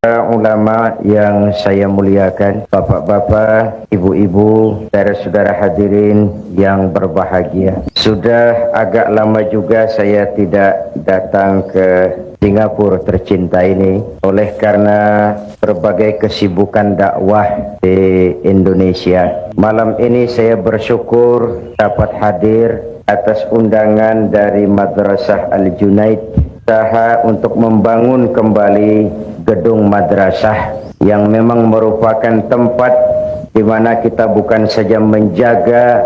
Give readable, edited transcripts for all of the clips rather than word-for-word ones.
Ulama yang saya muliakan, bapak-bapak, ibu-ibu, saudara-saudara hadirin yang berbahagia. Sudah agak lama juga saya tidak datang ke Singapura tercinta ini oleh karena berbagai kesibukan dakwah di Indonesia. Malam ini saya bersyukur dapat hadir atas undangan dari Madrasah Al-Junaid, usaha untuk membangun kembali gedung madrasah yang memang merupakan tempat di mana kita bukan saja menjaga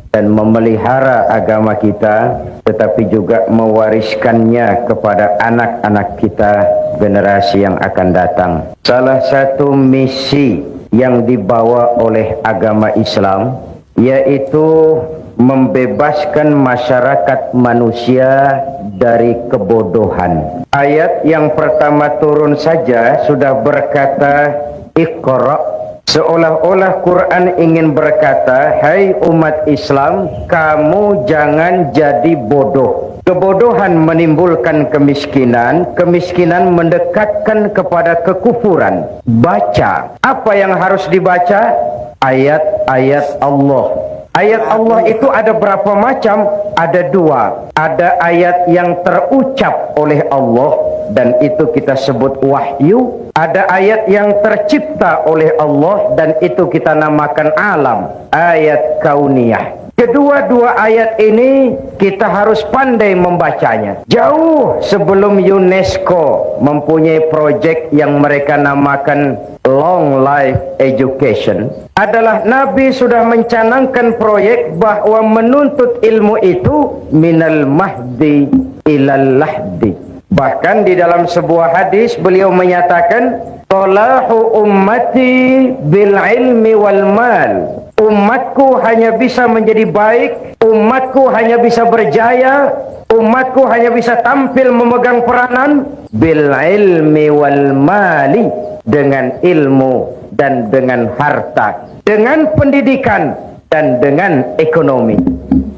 dan memelihara agama kita, tetapi juga mewariskannya kepada anak-anak kita, generasi yang akan datang. Salah satu misi yang dibawa oleh agama Islam yaitu membebaskan masyarakat manusia dari kebodohan. Ayat yang pertama turun saja sudah berkata Iqra, seolah-olah Quran ingin berkata, hai umat Islam, kamu jangan jadi bodoh. Kebodohan menimbulkan kemiskinan, kemiskinan mendekatkan kepada kekufuran. Baca, apa yang harus dibaca? Ayat-ayat Allah. Ayat Allah itu ada berapa macam? Ada dua. Ada ayat yang terucap oleh Allah dan itu kita sebut wahyu. Ada ayat yang tercipta oleh Allah dan itu kita namakan alam, ayat kauniyah. Kedua-dua ayat ini kita harus pandai membacanya. Jauh sebelum UNESCO mempunyai proyek yang mereka namakan Long Life Education, adalah Nabi sudah mencanangkan proyek bahwa menuntut ilmu itu minal mahdi ilal lahdi. Bahkan di dalam sebuah hadis beliau menyatakan, Salahu ummati bil ilmi wal mal. Umatku hanya bisa menjadi baik, umatku hanya bisa berjaya, umatku hanya bisa tampil memegang peranan bil ilmi wal mali, dengan ilmu dan dengan harta, dengan pendidikan dan dengan ekonomi,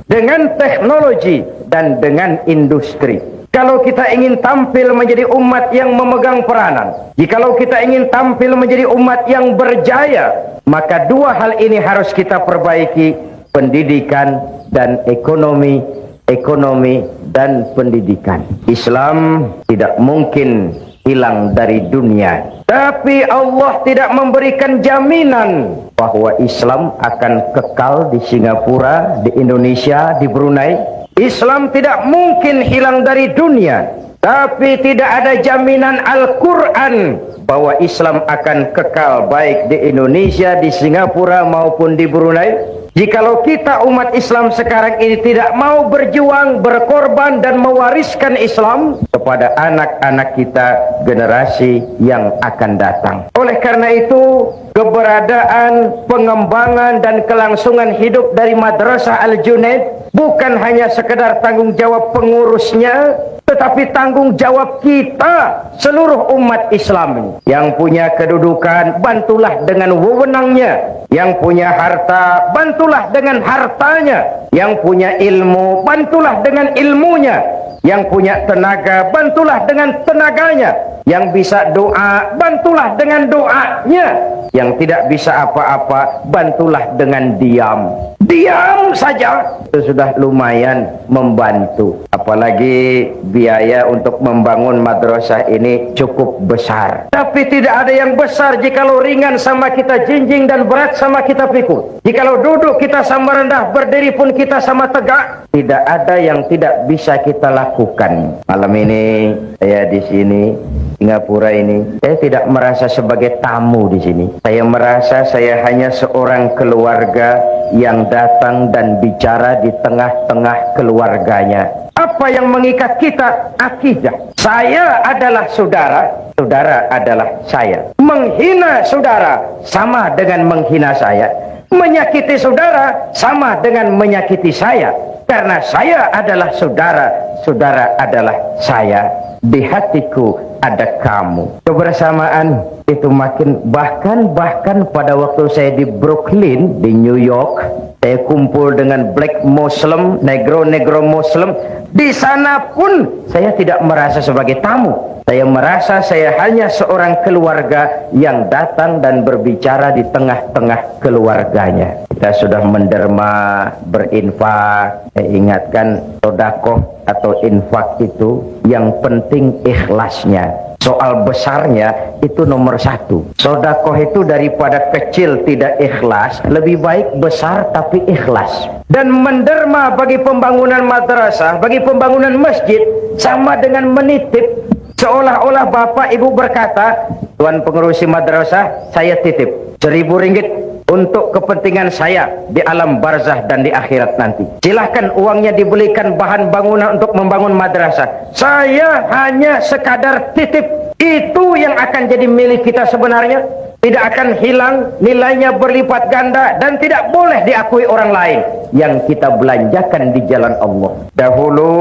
dengan teknologi dan dengan industri. Kalau kita ingin tampil menjadi umat yang memegang peranan, jikalau kita ingin tampil menjadi umat yang berjaya, maka dua hal ini harus kita perbaiki, pendidikan dan ekonomi, ekonomi dan pendidikan. Islam tidak mungkin hilang dari dunia, tapi Allah tidak memberikan jaminan bahwa Islam akan kekal di Singapura, di Indonesia, di Brunei. Islam tidak mungkin hilang dari dunia, tapi tidak ada jaminan Al-Quran bahwa Islam akan kekal baik di Indonesia, di Singapura maupun di Brunei. Jikalau kita umat Islam sekarang ini tidak mau berjuang, berkorban dan mewariskan Islam kepada anak-anak kita, generasi yang akan datang. Oleh karena itu, keberadaan, pengembangan dan kelangsungan hidup dari Madrasah Al-Junaid bukan hanya sekedar tanggung jawab pengurusnya, tetapi tanggung jawab kita, seluruh umat Islam ini. Yang punya kedudukan, bantulah dengan wewenangnya. Yang punya harta, bantulah dengan hartanya. Yang punya ilmu, bantulah dengan ilmunya. Yang punya tenaga, bantulah dengan tenaganya. Yang bisa doa, bantulah dengan doanya. Yang tidak bisa apa-apa, bantulah dengan diam. Diam saja itu sudah lumayan membantu. Apalagi biaya untuk membangun madrasah ini cukup besar. Tapi tidak ada yang besar jikalau ringan sama kita jinjing dan berat sama kita pikul. Jikalau duduk kita sama rendah, berdiri pun kita sama tegak. Tidak ada yang tidak bisa kita lakukan. Malam ini saya di sini Singapura ini, saya tidak merasa sebagai tamu di sini. Saya merasa saya hanya seorang keluarga yang datang dan bicara di tengah-tengah keluarganya. Apa yang mengikat kita? Akidah. Saya adalah saudara, saudara adalah saya. Menghina saudara sama dengan menghina saya. Menyakiti saudara sama dengan menyakiti saya. Karena saya adalah saudara, saudara adalah saya. Di hatiku ada kamu. Kebersamaan itu makin, bahkan pada waktu saya di Brooklyn di New York, saya kumpul dengan black Muslim, negro Muslim. Di sana pun saya tidak merasa sebagai tamu, Saya merasa saya hanya seorang keluarga yang datang dan berbicara di tengah-tengah keluarganya. Kita sudah menderma, berinfak. Saya ingatkan, sedekah atau infak itu yang penting ikhlasnya. Soal besarnya itu nomor satu. Sedekah itu daripada kecil tidak ikhlas, lebih baik besar tapi ikhlas. Dan menderma bagi pembangunan madrasah, bagi pembangunan masjid, sama dengan menitip. Seolah-olah bapak ibu berkata, tuan pengurusi madrasah, saya titip 1.000 ringgit untuk kepentingan saya di alam barzah dan di akhirat nanti. Silahkan uangnya dibelikan bahan bangunan untuk membangun madrasah. Saya hanya sekadar titip. Itu yang akan jadi milik kita sebenarnya. Tidak akan hilang, nilainya berlipat ganda dan tidak boleh diakui orang lain. Yang kita belanjakan di jalan Allah. Dahulu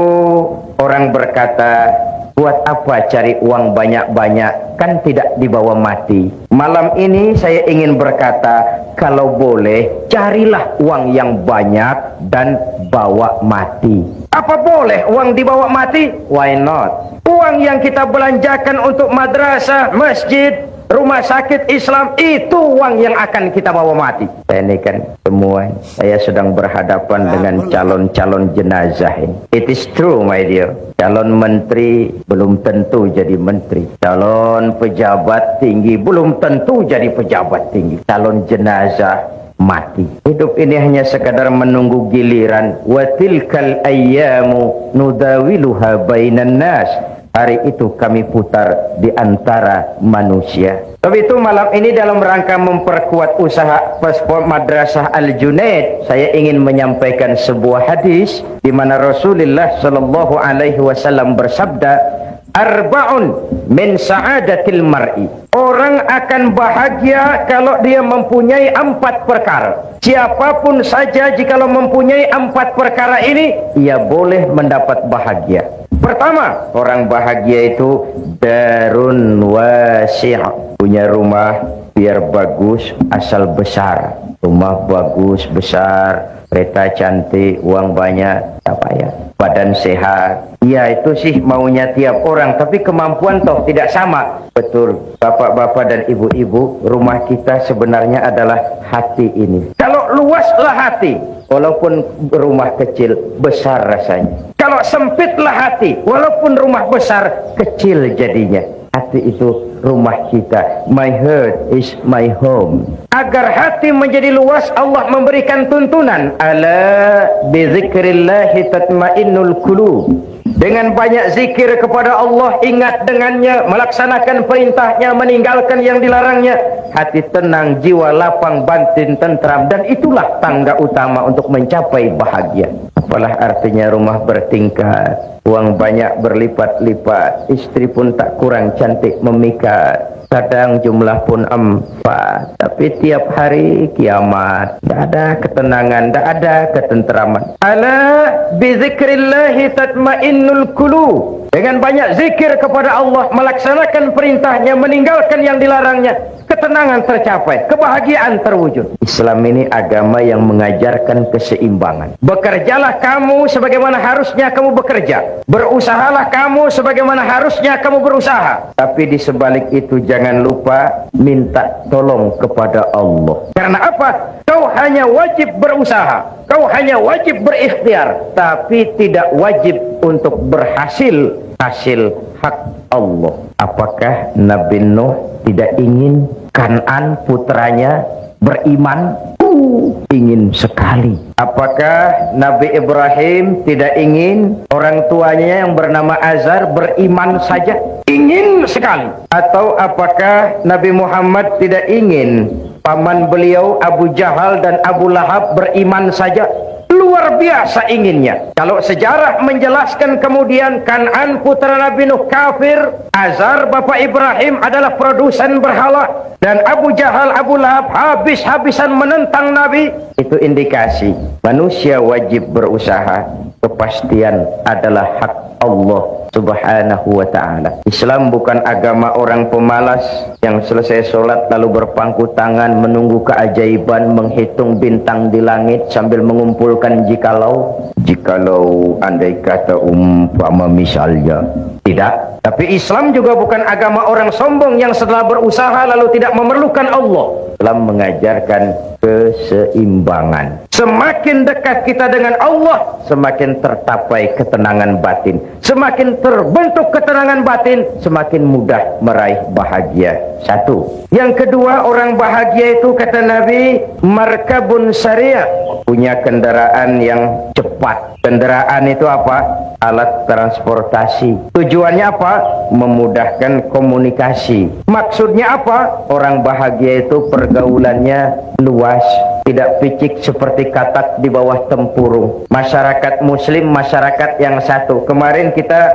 orang berkata, buat apa cari uang banyak-banyak, kan tidak dibawa mati. Malam ini saya ingin berkata, kalau boleh carilah uang yang banyak dan bawa mati. Apa boleh uang dibawa mati? Why not? Uang yang kita belanjakan untuk madrasah, masjid, rumah sakit Islam, itu uang yang akan kita bawa mati. Ini kan semua, saya sedang berhadapan dengan calon-calon jenazah ini. It is true, my dear. Calon menteri belum tentu jadi menteri. Calon pejabat tinggi belum tentu jadi pejabat tinggi. Calon jenazah mati. Hidup ini hanya sekadar menunggu giliran. Wa tilkal ayyamu nudawiluha bainan nas. Hari itu kami putar di antara manusia. Tapi itu malam ini dalam rangka memperkuat usaha paspor Madrasah Al-Junaid, saya ingin menyampaikan sebuah hadis di mana Rasulullah sallallahu alaihi wasallam bersabda, arba'un min sa'adatil mar'i. Orang akan bahagia kalau dia mempunyai 4 perkara. Siapapun saja jikalau mempunyai 4 perkara ini, ia boleh mendapat bahagia. Pertama, orang bahagia itu darun wasi', punya rumah biar bagus asal besar. Rumah bagus, besar, kereta cantik, uang banyak, apa ya, badan sehat. Ya itu sih maunya tiap orang, tapi kemampuan toh tidak sama. Betul, bapak-bapak dan ibu-ibu, rumah kita sebenarnya adalah hati ini. Kalau luaslah hati, walaupun rumah kecil, besar rasanya. Kalau sempitlah hati, walaupun rumah besar, kecil jadinya. Hati itu rumah kita. My heart is my home. Agar hati menjadi luas, Allah memberikan tuntunan. Ala bizikrillahi tatmainnul qulub. Dengan banyak zikir kepada Allah, ingat dengannya, melaksanakan perintahnya, meninggalkan yang dilarangnya, hati tenang, jiwa lapang, batin tentram, dan itulah tangga utama untuk mencapai bahagia. Apalah artinya rumah bertingkat, uang banyak berlipat-lipat, istri pun tak kurang cantik memikat, kadang jumlah pun 4, tapi tiap hari kiamat. Tak ada ketenangan, tak ada ketenteraman. Ala bizikrillahi tatmainnul qulub. Dengan banyak zikir kepada Allah, melaksanakan perintahnya, meninggalkan yang dilarangnya, ketenangan tercapai, kebahagiaan terwujud. Islam ini agama yang mengajarkan keseimbangan. Bekerjalah kamu sebagaimana harusnya kamu bekerja. Berusahalah kamu sebagaimana harusnya kamu berusaha. Tapi di sebalik itu jangan lupa minta tolong kepada Allah. Karena apa? Kau hanya wajib berusaha. Kau hanya wajib berikhtiar, tapi tidak wajib untuk berhasil hasil hak Allah. Apakah Nabi Nuh tidak ingin Kan'an putranya beriman? Ingin sekali. Apakah Nabi Ibrahim tidak ingin orang tuanya yang bernama Azar beriman saja? Ingin sekali. Atau apakah Nabi Muhammad tidak ingin paman beliau Abu Jahal dan Abu Lahab beriman saja? Luar biasa inginnya. Kalau sejarah menjelaskan kemudian Kan'an putra Nabi Nuh kafir, Azar bapak Ibrahim adalah produsen berhala, dan Abu Jahal, Abu Lahab habis-habisan menentang Nabi, itu indikasi manusia wajib berusaha. Kepastian adalah hak Allah subhanahu wa ta'ala. Islam bukan agama orang pemalas yang selesai sholat lalu berpangku tangan menunggu keajaiban, menghitung bintang di langit sambil mengumpulkan jikalau andai kata umpama misalnya Tidak. Tapi Islam juga bukan agama orang sombong yang setelah berusaha lalu tidak memerlukan Allah. Islam mengajarkan keseimbangan. Semakin dekat kita dengan Allah, semakin tercapai ketenangan batin. Semakin terbentuk ketenangan batin, semakin mudah meraih bahagia. Satu. Yang kedua, orang bahagia itu kata Nabi, markabun syariah, punya kendaraan yang cepat. Kendaraan itu apa? Alat transportasi. Tujuannya apa? Memudahkan komunikasi. Maksudnya apa? Orang bahagia itu pergaulannya luas, tidak picik seperti katak di bawah tempurung. Masyarakat muslim, masyarakat yang satu. Kemarin kita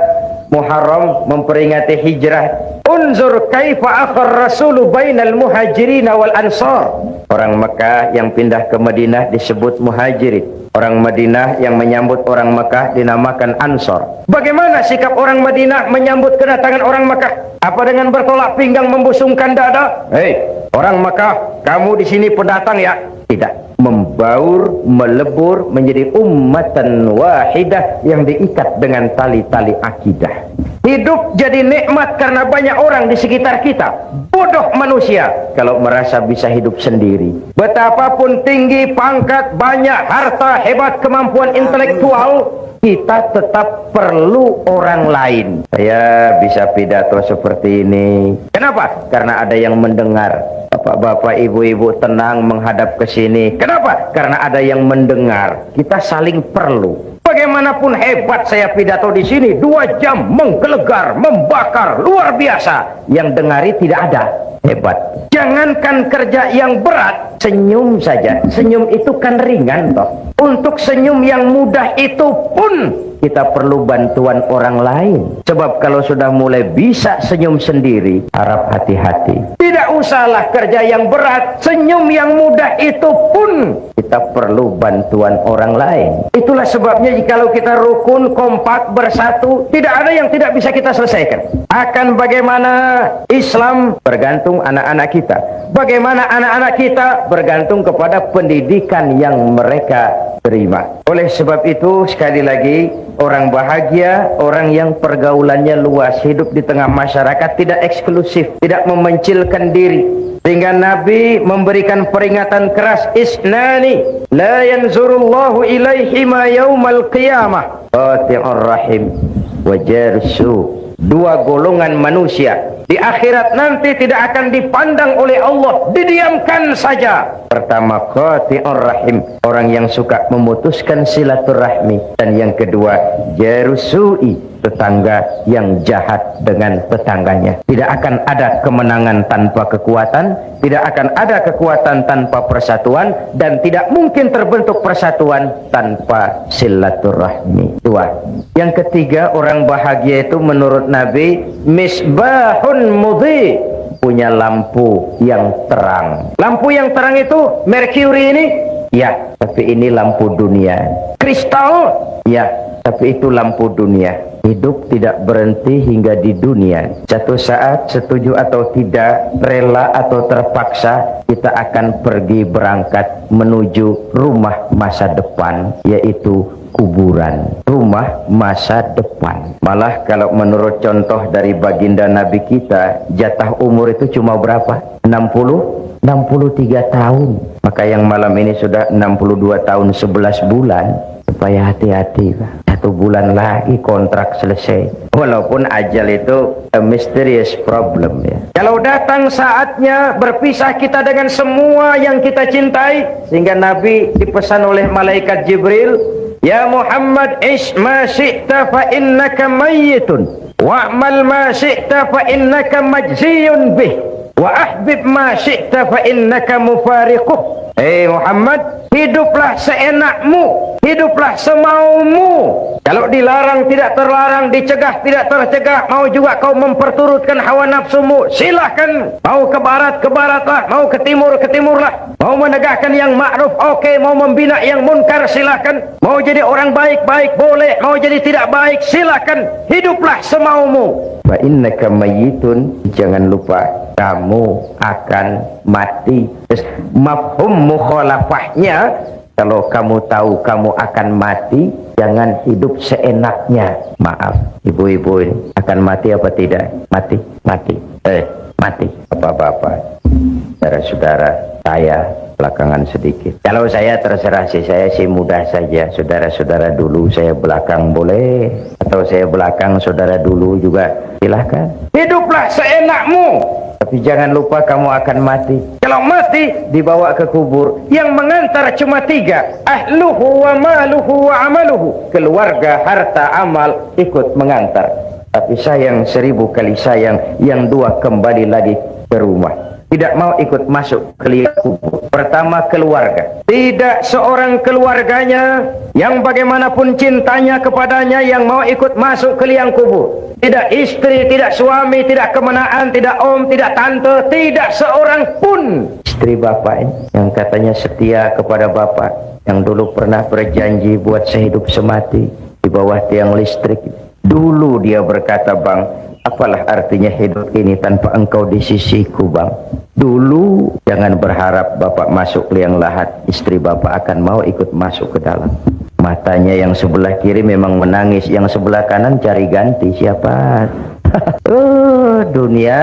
Muharram memperingati hijrah. Unzur kaifa akhar rasulu bainal muhajirin wal ansar. Orang Mekah yang pindah ke Madinah disebut muhajirin. Orang Madinah yang menyambut orang Mekah dinamakan Ansor. Bagaimana sikap orang Madinah menyambut kedatangan orang Mekah? Apa dengan bertolak pinggang membusungkan dada? Hei, orang Mekah, kamu di sini pendatang ya? Tidak. Membaur, melebur menjadi ummatan wahidah yang diikat dengan tali-tali akidah. Hidup jadi nikmat karena banyak orang di sekitar kita. Bodoh manusia kalau merasa bisa hidup sendiri. Betapapun tinggi pangkat, banyak harta, hebat kemampuan intelektual, kita tetap perlu orang lain. Saya bisa pidato seperti ini. Kenapa? Karena ada yang mendengar. Bapak-bapak, ibu-ibu tenang menghadap ke sini. Kenapa? Karena ada yang mendengar. Kita saling perlu. Bagaimanapun hebat saya pidato di sini, 2 jam menggelegar, membakar, luar biasa. Yang dengari tidak ada. Hebat. Jangankan kerja yang berat, senyum saja. Senyum itu kan ringan toh. Untuk senyum yang mudah itu pun kita perlu bantuan orang lain. Sebab kalau sudah mulai bisa senyum sendiri, harap hati-hati. Tidak usahlah kerja yang berat, senyum yang mudah itu pun kita perlu bantuan orang lain. Itulah sebabnya jikalau kita rukun, kompak, bersatu, tidak ada yang tidak bisa kita selesaikan. Akan bagaimana Islam bergantung anak-anak kita. Bagaimana anak-anak kita bergantung kepada pendidikan yang mereka terima. Oleh sebab itu, sekali lagi, orang bahagia, orang yang pergaulannya luas, hidup di tengah masyarakat, tidak eksklusif, tidak memencilkan diri. Sehingga Nabi memberikan peringatan keras, isnani la yanzurullahu ilaihi ma yaumal qiyamah qati'ur rahim wa jarsu. 2 golongan manusia di akhirat nanti tidak akan dipandang oleh Allah, didiamkan saja. Pertama, qati'ur rahim, orang yang suka memutuskan silaturahmi. Dan yang kedua, jarusui, tetangga yang jahat dengan tetangganya. Tidak akan ada kemenangan tanpa kekuatan, tidak akan ada kekuatan tanpa persatuan, dan tidak mungkin terbentuk persatuan tanpa silaturahmi. 2. Yang ketiga, orang bahagia itu menurut Nabi misbahun mudhi, punya lampu yang terang. Lampu yang terang itu merkuri ini? Ya, tapi ini lampu dunia. Kristal? Ya, tapi itu lampu dunia. Hidup tidak berhenti hingga di dunia. Satu saat, setuju atau tidak, rela atau terpaksa, kita akan pergi berangkat menuju rumah masa depan, yaitu kuburan. Rumah masa depan. Malah kalau menurut contoh dari baginda Nabi kita, jatah umur itu cuma berapa? 63 tahun. Maka yang malam ini sudah 62 tahun 11 bulan. Supaya hati-hati, Pak. 1 bulan lagi kontrak selesai. Walaupun ajal itu a mysterious problem ya. Kalau datang saatnya berpisah kita dengan semua yang kita cintai, sehingga Nabi dipesan oleh malaikat Jibril, ya Muhammad, ish ma syi'ta fa innaka mayyitun wa'mal ma syi'ta fa innaka majziyun bih wa ahbib ma syi'ta fa innaka mufariquh. Muhammad, hiduplah seenakmu, hiduplah semaumu. Kalau dilarang tidak terlarang, dicegah tidak tercegah, mau juga kau memperturutkan hawa nafsumu, silahkan. Mau ke barat, ke baratlah, mau ke timurlah. Mau menegakkan yang ma'ruf, oke. Mau membina yang munkar, silahkan. Mau jadi orang baik-baik, boleh. Mau jadi tidak baik, silahkan. Hiduplah semaumu. Wa innaka mayyitun, jangan lupa kamu akan mati. Terus mafhum mukhalafahnya, Kalau kamu tahu kamu akan mati, jangan hidup seenaknya. Maaf, ibu-ibu ini akan mati apa tidak? Mati, mati. Mati. Bapak-bapak, saudara-saudara, saya belakangan sedikit. Kalau saya terserah sih, saya sih mudah saja. Saudara-saudara dulu, saya belakang boleh. Atau saya belakang, saudara dulu juga. Silahkan. Hiduplah seenakmu. Tapi jangan lupa kamu akan mati. Kalau mati, dibawa ke kubur. Yang mengantar cuma 3. Ahluhu wa maluhu wa amaluhu. Keluarga, harta, amal ikut mengantar. Tapi sayang 1000 kali sayang, yang 2 kembali lagi ke rumah. Tidak mau ikut masuk ke liang kubur. Pertama, keluarga. Tidak seorang keluarganya yang bagaimanapun cintanya kepadanya yang mau ikut masuk ke liang kubur. Tidak istri, tidak suami, tidak kemenaan, tidak om, tidak tante, tidak seorang pun. Istri bapak ini yang katanya setia kepada bapak, yang dulu pernah berjanji buat sehidup semati di bawah tiang listrik. Dulu dia berkata, bang, apalah artinya hidup ini tanpa engkau di sisiku, bang. Dulu jangan berharap bapak masuk liang lahat, istri bapak akan mau ikut masuk ke dalam. Matanya yang sebelah kiri memang menangis, yang sebelah kanan cari ganti. Siapa? Dunia.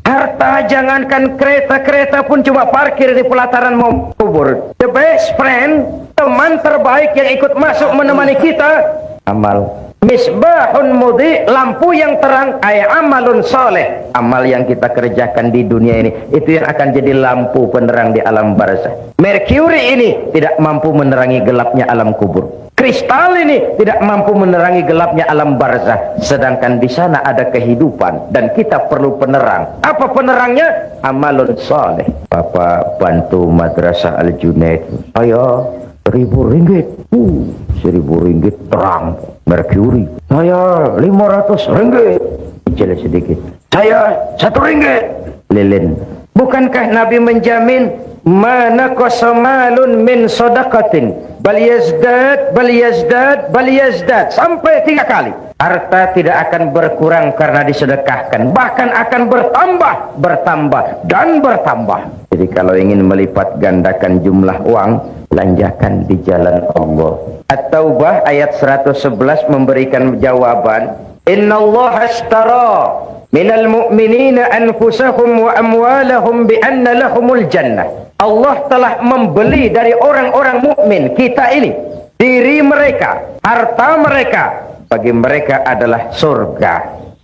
Harta, jangankan kereta pun cuma parkir di pelataran mau kubur. The best friend, teman terbaik yang ikut masuk menemani kita, amal. Misbahun mudhi, lampu yang terang, ay amalun soleh. Amal yang kita kerjakan di dunia ini, itu yang akan jadi lampu penerang di alam barzah. Merkuri ini tidak mampu menerangi gelapnya alam kubur. Kristal ini tidak mampu menerangi gelapnya alam barzah. Sedangkan di sana ada kehidupan dan kita perlu penerang. Apa penerangnya? Amalun soleh. Bapak bantu Madrasah Al-Junaid. Ayo, 1000 ringgit. 1000 ringgit terang. Merkuri. Saya 500 ringgit. Kecil sedikit. Saya 1 ringgit. Lilin. Bukankah Nabi menjamin mana kosamalun min sodakatin bal yazdad sampai 3 kali. Harta tidak akan berkurang karena disedekahkan, bahkan akan bertambah dan bertambah. Jadi kalau ingin melipat gandakan jumlah uang, belanjakan di jalan Allah. At-Taubah ayat 111 memberikan jawaban. Innallaha ashtara minal mu'minina anfusahum wa amwalahum bi anna lahumul jannah. Allah telah membeli dari orang-orang mukmin kita ini, diri mereka, harta mereka, bagi mereka adalah surga.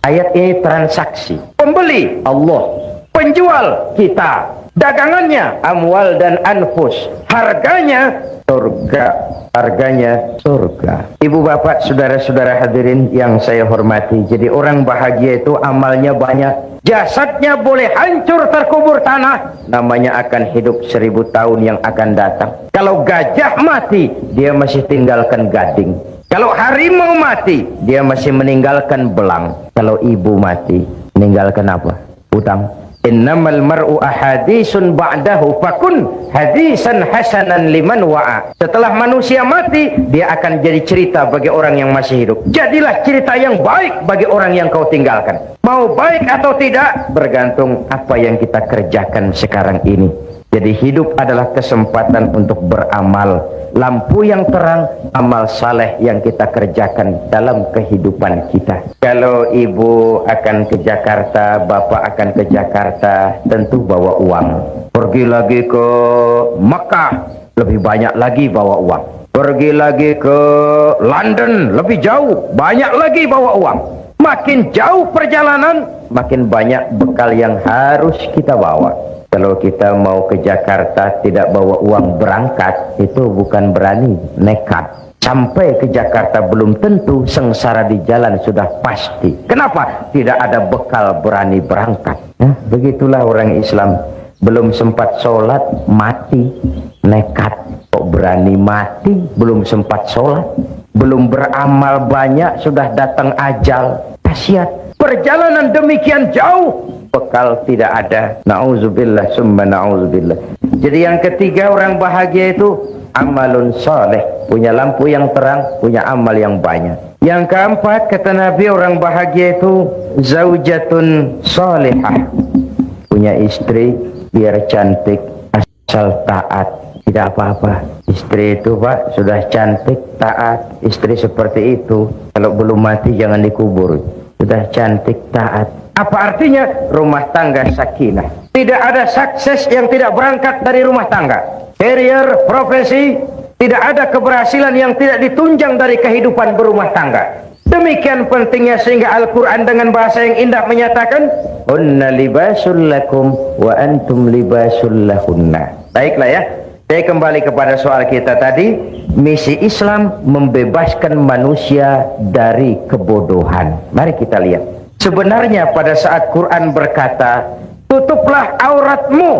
Ayat ini transaksi. Pembeli Allah, penjual kita, dagangannya amwal dan anfus, harganya surga. Harganya surga. Ibu bapak, saudara-saudara hadirin yang saya hormati, jadi orang bahagia itu amalnya banyak. Jasadnya boleh hancur terkubur tanah, namanya akan hidup 1000 tahun yang akan datang. Kalau gajah mati, dia masih tinggalkan gading. Kalau harimau mati, dia masih meninggalkan belang. Kalau ibu mati, meninggalkan apa? Utang. Innamal mar'u ahadisun ba'dahu fakun hadisan hasanan liman wa'a. Setelah manusia mati, dia akan jadi cerita bagi orang yang masih hidup. Jadilah cerita yang baik bagi orang yang kau tinggalkan. Mau baik atau tidak, bergantung apa yang kita kerjakan sekarang ini. Jadi hidup adalah kesempatan untuk beramal. Lampu yang terang, amal saleh yang kita kerjakan dalam kehidupan kita. Kalau ibu akan ke Jakarta, bapak akan ke Jakarta, tentu bawa uang. Pergi lagi ke Mekah, lebih banyak lagi bawa uang. Pergi lagi ke London, lebih jauh, banyak lagi bawa uang. Makin jauh perjalanan, makin banyak bekal yang harus kita bawa. Kalau kita mau ke Jakarta tidak bawa uang berangkat, itu bukan berani, nekat. Sampai ke Jakarta belum tentu, sengsara di jalan sudah pasti. Kenapa? Tidak ada bekal berani berangkat. Begitulah orang Islam. Belum sempat sholat, mati, nekat. Kok berani mati, belum sempat sholat. Belum beramal banyak, sudah datang ajal. Kasihan. Perjalanan demikian jauh, bekal tidak ada. Na'udzubillah summa na'udzubillah. Jadi yang ketiga orang bahagia itu amalun saleh, punya lampu yang terang, punya amal yang banyak. Yang keempat kata Nabi, orang bahagia itu zaujatun salihah, punya istri biar cantik, asal taat, tidak apa-apa. Istri itu Pak sudah cantik, taat. Istri seperti itu kalau belum mati jangan dikubur. Sudah cantik, taat. Apa artinya? Rumah tangga sakinah. Tidak ada sukses yang tidak berangkat dari rumah tangga. Career, profesi, tidak ada keberhasilan yang tidak ditunjang dari kehidupan berumah tangga. Demikian pentingnya sehingga Al-Quran dengan bahasa yang indah menyatakan, Hunna libasul lakum wa antum libasul lahunna. Baiklah ya, saya kembali kepada soal kita tadi. Misi Islam membebaskan manusia dari kebodohan. Mari kita lihat. Sebenarnya pada saat Quran berkata, tutuplah auratmu,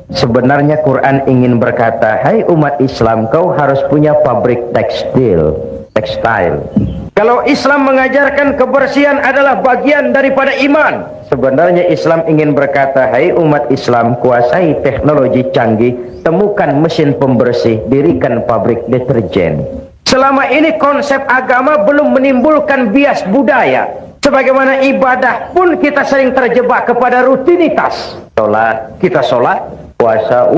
sebenarnya Quran ingin berkata, hai umat Islam, kau harus punya pabrik tekstil. Kalau Islam mengajarkan kebersihan adalah bagian daripada iman, sebenarnya Islam ingin berkata, hai umat Islam, kuasai teknologi canggih, temukan mesin pembersih, dirikan pabrik deterjen. Selama ini konsep agama belum menimbulkan bias budaya. Sebagaimana ibadah pun kita sering terjebak kepada rutinitas. Kita sholat, puasa,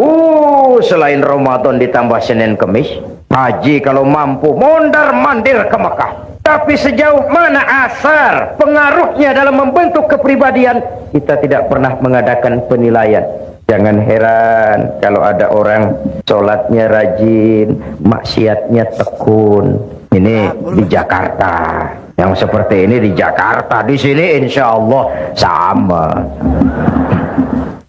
selain Ramadan ditambah Senin Kemis, haji kalau mampu mondar-mandir ke Mekah. Tapi sejauh mana asar pengaruhnya dalam membentuk kepribadian, kita tidak pernah mengadakan penilaian. Jangan heran kalau ada orang sholatnya rajin, maksiatnya tekun. Ini di Jakarta. Yang seperti ini di Jakarta. Di sini insya Allah sama.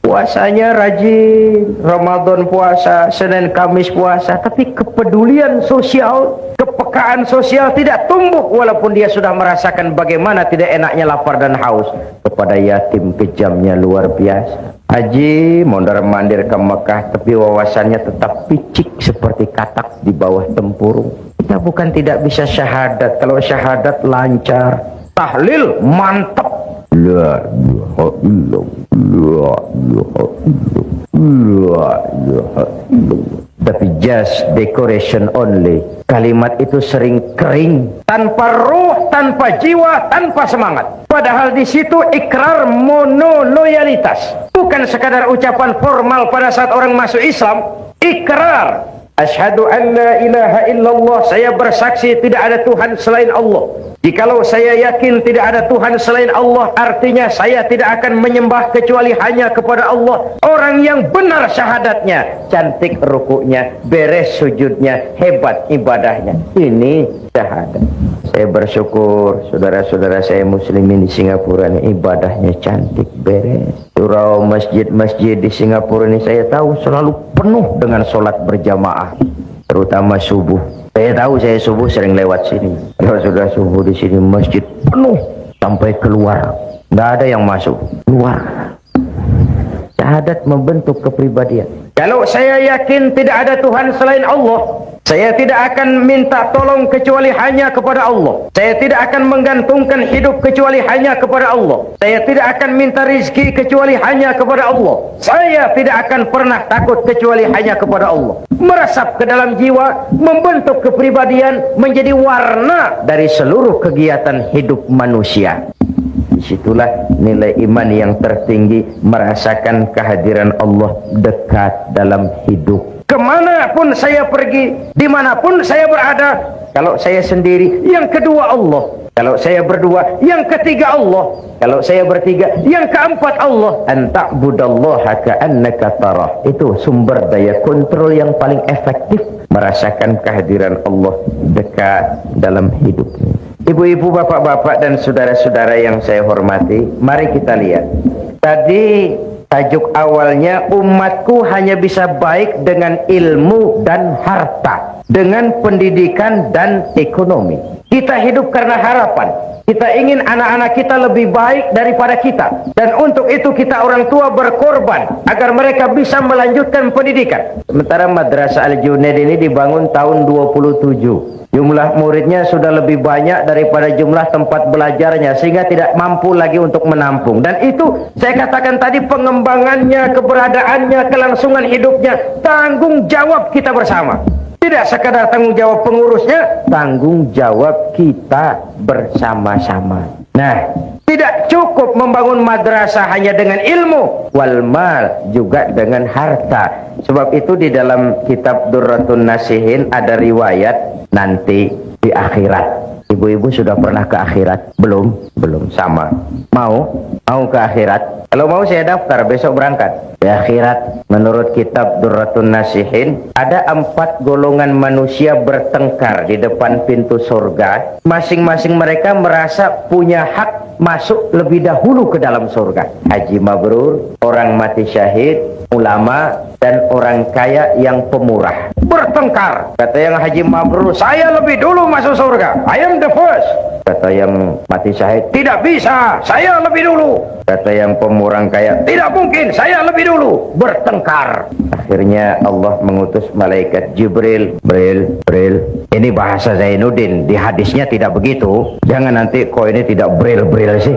Puasanya rajin, Ramadan puasa, Senin Kamis puasa, tapi kepedulian sosial, kepekaan sosial tidak tumbuh walaupun dia sudah merasakan bagaimana tidak enaknya lapar dan haus. Kepada yatim kejamnya luar biasa. Haji mondar-mandir ke Mekah, tapi wawasannya tetap picik seperti katak di bawah tempurung. Kita bukan tidak bisa syahadat, kalau syahadat lancar, tahlil mantap. La ilaha illallah, la ilaha illallah, la ilaha illallah. Tapi just decoration only. Kalimat itu sering kering, tanpa ruh, tanpa jiwa, tanpa semangat. Padahal di situ ikrar monoloyalitas. Bukan sekadar ucapan formal pada saat orang masuk Islam. Ikrar. Asyhadu an la ilaha illallah. Saya bersaksi tidak ada Tuhan selain Allah. Jikalau saya yakin tidak ada Tuhan selain Allah, artinya saya tidak akan menyembah kecuali hanya kepada Allah. Orang yang benar syahadatnya, cantik rukuknya, beres sujudnya, hebat ibadahnya. Ini syahadat. Saya bersyukur saudara-saudara saya muslimin di Singapura ini ibadahnya cantik, beres. Surau masjid-masjid di Singapura ini saya tahu selalu penuh dengan sholat berjamaah, terutama subuh. Saya tahu, saya subuh sering lewat sini. Kalau sudah subuh di sini masjid penuh sampai keluar, nggak ada yang masuk, keluar. Syahadat membentuk kepribadian. Kalau saya yakin tidak ada Tuhan selain Allah, saya tidak akan minta tolong kecuali hanya kepada Allah. Saya tidak akan menggantungkan hidup kecuali hanya kepada Allah. Saya tidak akan minta rizki kecuali hanya kepada Allah. Saya tidak akan pernah takut kecuali hanya kepada Allah. Meresap ke dalam jiwa, membentuk kepribadian, menjadi warna dari seluruh kegiatan hidup manusia. Disitulah nilai iman yang tertinggi, merasakan kehadiran Allah dekat dalam hidup. Kemanapun saya pergi, dimanapun saya berada, kalau saya sendiri, yang kedua Allah. Kalau saya berdua, yang ketiga Allah. Kalau saya bertiga, yang keempat Allah. An ta'budallaha ka'annaka tarah. Itu sumber daya kontrol yang paling efektif, merasakan kehadiran Allah dekat dalam hidupnya. Ibu-ibu, bapak-bapak, dan saudara-saudara yang saya hormati, mari kita lihat. Tadi tajuk awalnya, umatku hanya bisa baik dengan ilmu dan harta, dengan pendidikan dan ekonomi. Kita hidup karena harapan. Kita ingin anak-anak kita lebih baik daripada kita. Dan untuk itu kita orang tua berkorban agar mereka bisa melanjutkan pendidikan. Sementara Madrasah Al-Junaid ini dibangun tahun 27. Jumlah muridnya sudah lebih banyak daripada jumlah tempat belajarnya, sehingga tidak mampu lagi untuk menampung. Dan itu saya katakan tadi, pengembangannya, keberadaannya, kelangsungan hidupnya, tanggung jawab kita bersama. Tidak sekadar tanggung jawab pengurusnya, tanggung jawab kita bersama-sama. Nah, Tidak cukup membangun madrasah hanya dengan ilmu, wal mal, juga dengan harta. Sebab itu di dalam kitab Durratun Nasihin ada riwayat nanti di akhirat. Ibu-ibu sudah pernah ke akhirat? Belum? Belum, sama. Mau ke akhirat? Kalau mau saya daftar, besok berangkat. Di akhirat, menurut kitab Durratun Nasihin, ada 4 golongan manusia bertengkar di depan pintu surga. Masing-masing mereka merasa punya hak masuk lebih dahulu ke dalam surga. Haji mabrur, orang mati syahid, ulama, dan orang kaya yang pemurah. Bertengkar. Kata yang haji mabrur, saya lebih dulu masuk surga. I am the first. Kata yang mati syahid, tidak bisa, saya lebih dulu. Kata yang pemurah kaya, tidak mungkin, saya lebih dulu. Bertengkar. Akhirnya Allah mengutus malaikat Jibril. Bril. Ini bahasa Zainuddin. Di hadisnya tidak begitu. Jangan nanti kok ini tidak bril sih.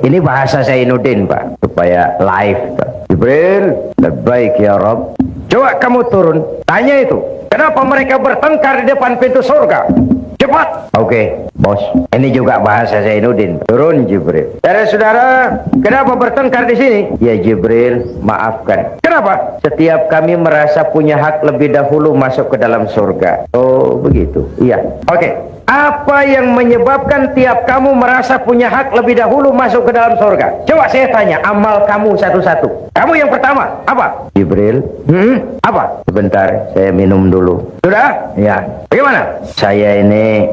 Ini bahasa Zainuddin, Pak. Supaya live, Pak. Jibril, labbaik ya Rabb. Coba kamu turun, tanya itu, kenapa mereka bertengkar di depan pintu surga? Cepat. Oke, bos. Ini juga bahasa Zainuddin. Turun Jibril. Saudara-saudara, kenapa bertengkar di sini? Ya Jibril, maafkan. Kenapa? Setiap kami merasa punya hak lebih dahulu masuk ke dalam surga. Oh, begitu. Iya. Oke. Apa yang menyebabkan tiap kamu merasa punya hak lebih dahulu masuk ke dalam surga? Coba saya tanya, amal kamu satu-satu. Kamu yang pertama, apa? Jibril. Apa? Sebentar, saya minum dulu. Sudah? Ya. Bagaimana? Saya ini...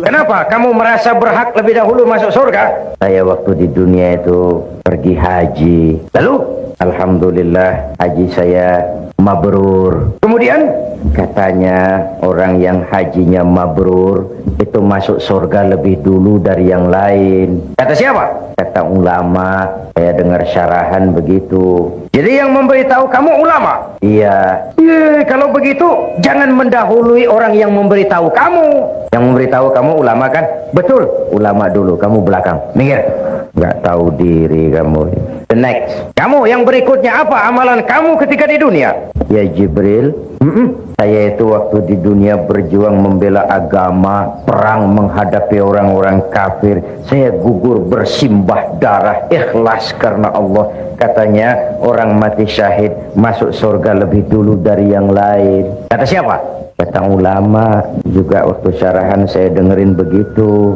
kenapa kamu merasa berhak lebih dahulu masuk surga? Saya waktu di dunia itu pergi haji. Lalu? Alhamdulillah, haji saya mabrur. Kemudian? Katanya orang yang hajinya mabrur itu masuk surga lebih dulu dari yang lain. Kata siapa? Kata ulama. Saya dengar syarahan begitu. Jadi yang memberitahu kamu ulama? Iya. Kalau begitu jangan mendahului orang yang memberitahu kamu. Yang memberitahu kamu ulama kan? Betul. Ulama dulu, kamu belakang. Minggir. Gak tahu diri kamu. The next. Kamu yang berikutnya apa amalan kamu ketika di dunia? Ya Jibril. Saya itu waktu di dunia berjuang membela agama, perang menghadapi orang-orang kafir. Saya gugur bersimbah darah, ikhlas karena Allah. Katanya orang mati syahid masuk surga lebih dulu dari yang lain. Kata siapa? Kata ulama. Juga waktu syarahan saya dengerin begitu.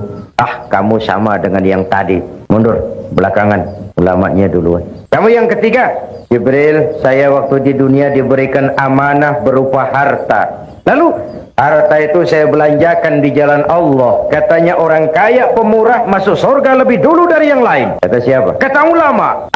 Kamu sama dengan yang tadi. Mundur, belakangan. Ulamanya duluan. Kamu yang ketiga? Jibril, saya waktu di dunia diberikan amanah berupa harta. Lalu harta itu saya belanjakan di jalan Allah. Katanya orang kaya pemurah masuk surga lebih dulu dari yang lain. Kata siapa? Kata ulama.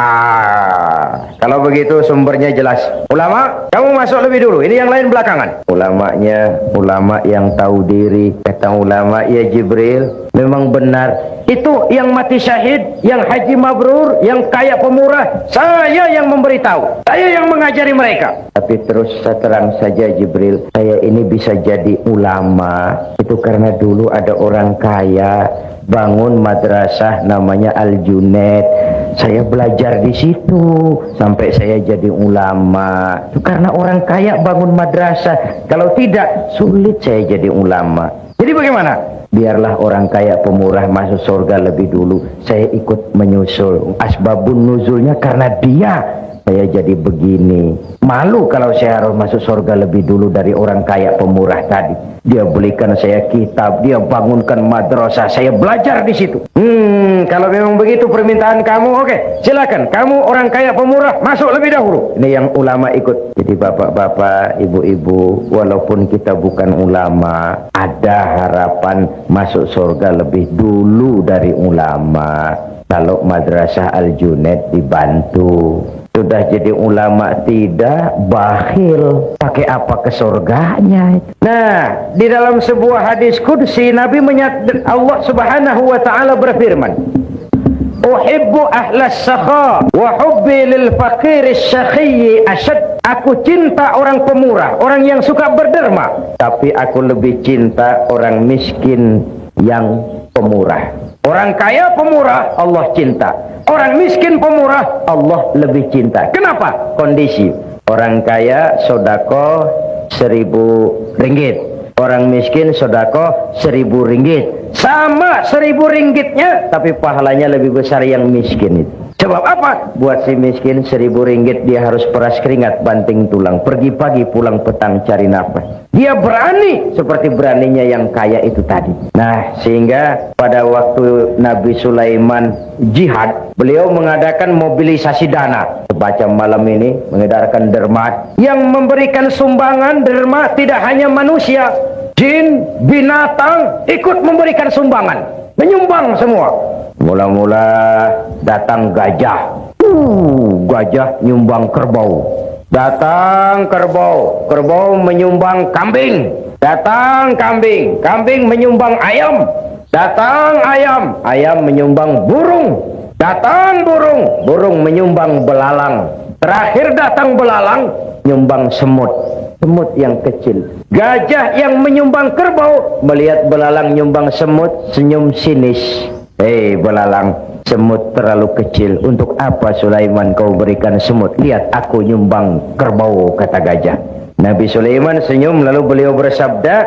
Kalau begitu sumbernya jelas. Ulama, kamu masuk lebih dulu. Ini yang lain belakangan. Ulamanya, ulama yang tahu diri. Kata ulama, ya Jibril, memang benar. Itu yang mati syahid, yang haji mabrur, yang kaya pemurah, saya yang memberitahu, saya yang mengajari mereka. Tapi terus terang saja Jibril, saya ini bisa jadi ulama itu karena dulu ada orang kaya bangun madrasah namanya Al-Junaid. Saya belajar di situ sampai saya jadi ulama. Itu karena orang kaya bangun madrasah. Kalau tidak, sulit saya jadi ulama. Jadi bagaimana? Biarlah orang kaya pemurah masuk surga lebih dulu. Saya ikut menyusul. Asbabun nuzulnya karena dia saya jadi begini. Malu kalau saya harus masuk surga lebih dulu dari orang kaya pemurah tadi. Dia belikan saya kitab, dia bangunkan madrasah, saya belajar di situ. Kalau memang begitu permintaan kamu, oke, silakan. Kamu orang kaya pemurah, masuk lebih dahulu. Ini yang ulama ikut. Jadi bapak-bapak, ibu-ibu, walaupun kita bukan ulama, ada harapan masuk surga lebih dulu dari ulama. Kalau madrasah Al-Junaid dibantu. Sudah jadi ulama tidak, bakhil, pakai apa ke surganya? Nah, di dalam sebuah hadis qudsi Nabi menyatakan, Allah Subhanahu wa taala berfirman, "Uhibbu ahlas sakha wa hubbi lil faqiris syaqi ashad." Aku cinta orang pemurah, orang yang suka berderma, tapi aku lebih cinta orang miskin yang pemurah. Orang kaya pemurah, Allah cinta. Orang miskin pemurah, Allah lebih cinta. Kenapa? Kondisi. Orang kaya sodako 1.000 ringgit. Orang miskin sodako 1.000 ringgit. sama 1.000 ringgitnya, tapi pahalanya lebih besar yang miskin itu. Sebab apa? Buat si miskin 1.000 ringgit dia harus peras keringat banting tulang, pergi pagi pulang petang cari nafas. Dia berani seperti beraninya yang kaya itu tadi. Nah, sehingga pada waktu Nabi Sulaiman jihad, beliau mengadakan mobilisasi dana. Sebaca malam ini mengedarkan derma. Yang memberikan sumbangan derma tidak hanya manusia, jin, binatang ikut memberikan sumbangan, menyumbang semua. Mula-mula datang gajah. Gajah nyumbang kerbau. Datang kerbau. Kerbau menyumbang kambing. Datang kambing. Kambing menyumbang ayam. Datang ayam. Ayam menyumbang burung. Datang burung. Burung menyumbang belalang. Terakhir datang belalang nyumbang semut. Semut yang kecil. Gajah yang menyumbang kerbau melihat belalang nyumbang semut, senyum sinis. Hei belalang, semut terlalu kecil. Untuk apa Sulaiman kau berikan semut? Lihat aku nyumbang kerbau, kata gajah. Nabi Sulaiman senyum lalu beliau bersabda,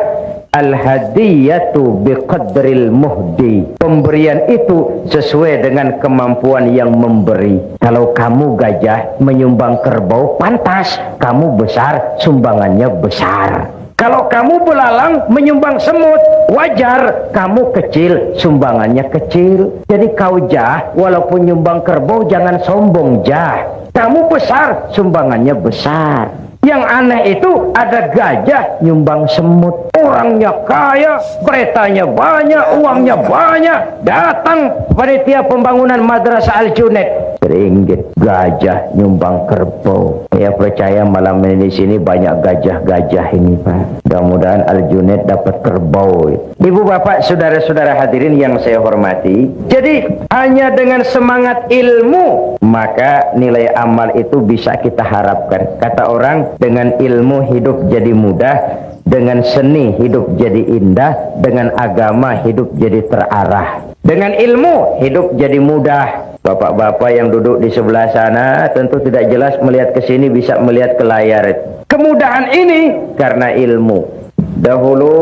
al-hadiyatu biqadril muhdi. Pemberian itu sesuai dengan kemampuan yang memberi. Kalau kamu gajah menyumbang kerbau, pantas kamu besar, sumbangannya besar. Kalau kamu belalang menyumbang semut, wajar kamu kecil, sumbangannya kecil. Jadi kau jah, walaupun nyumbang kerbau jangan sombong jah. Kamu besar, sumbangannya besar. Yang aneh itu ada gajah nyumbang semut. Orangnya kaya, keretanya banyak, uangnya banyak. Datang panitia pembangunan Madrasah Al-Junaid, ringgit. Gajah nyumbang kerbau. Saya percaya malam ini di sini banyak gajah-gajah ini, Pak. Mudah-mudahan Al-Junaid dapat kerbau. Ibu bapak saudara-saudara hadirin yang saya hormati, jadi hanya dengan semangat ilmu maka nilai amal itu bisa kita harapkan. Kata orang, dengan ilmu hidup jadi mudah, dengan seni hidup jadi indah, dengan agama hidup jadi terarah. Dengan ilmu hidup jadi mudah. Bapak-bapak yang duduk di sebelah sana tentu tidak jelas melihat ke sini, bisa melihat ke layar. Kemudahan ini karena ilmu. Dahulu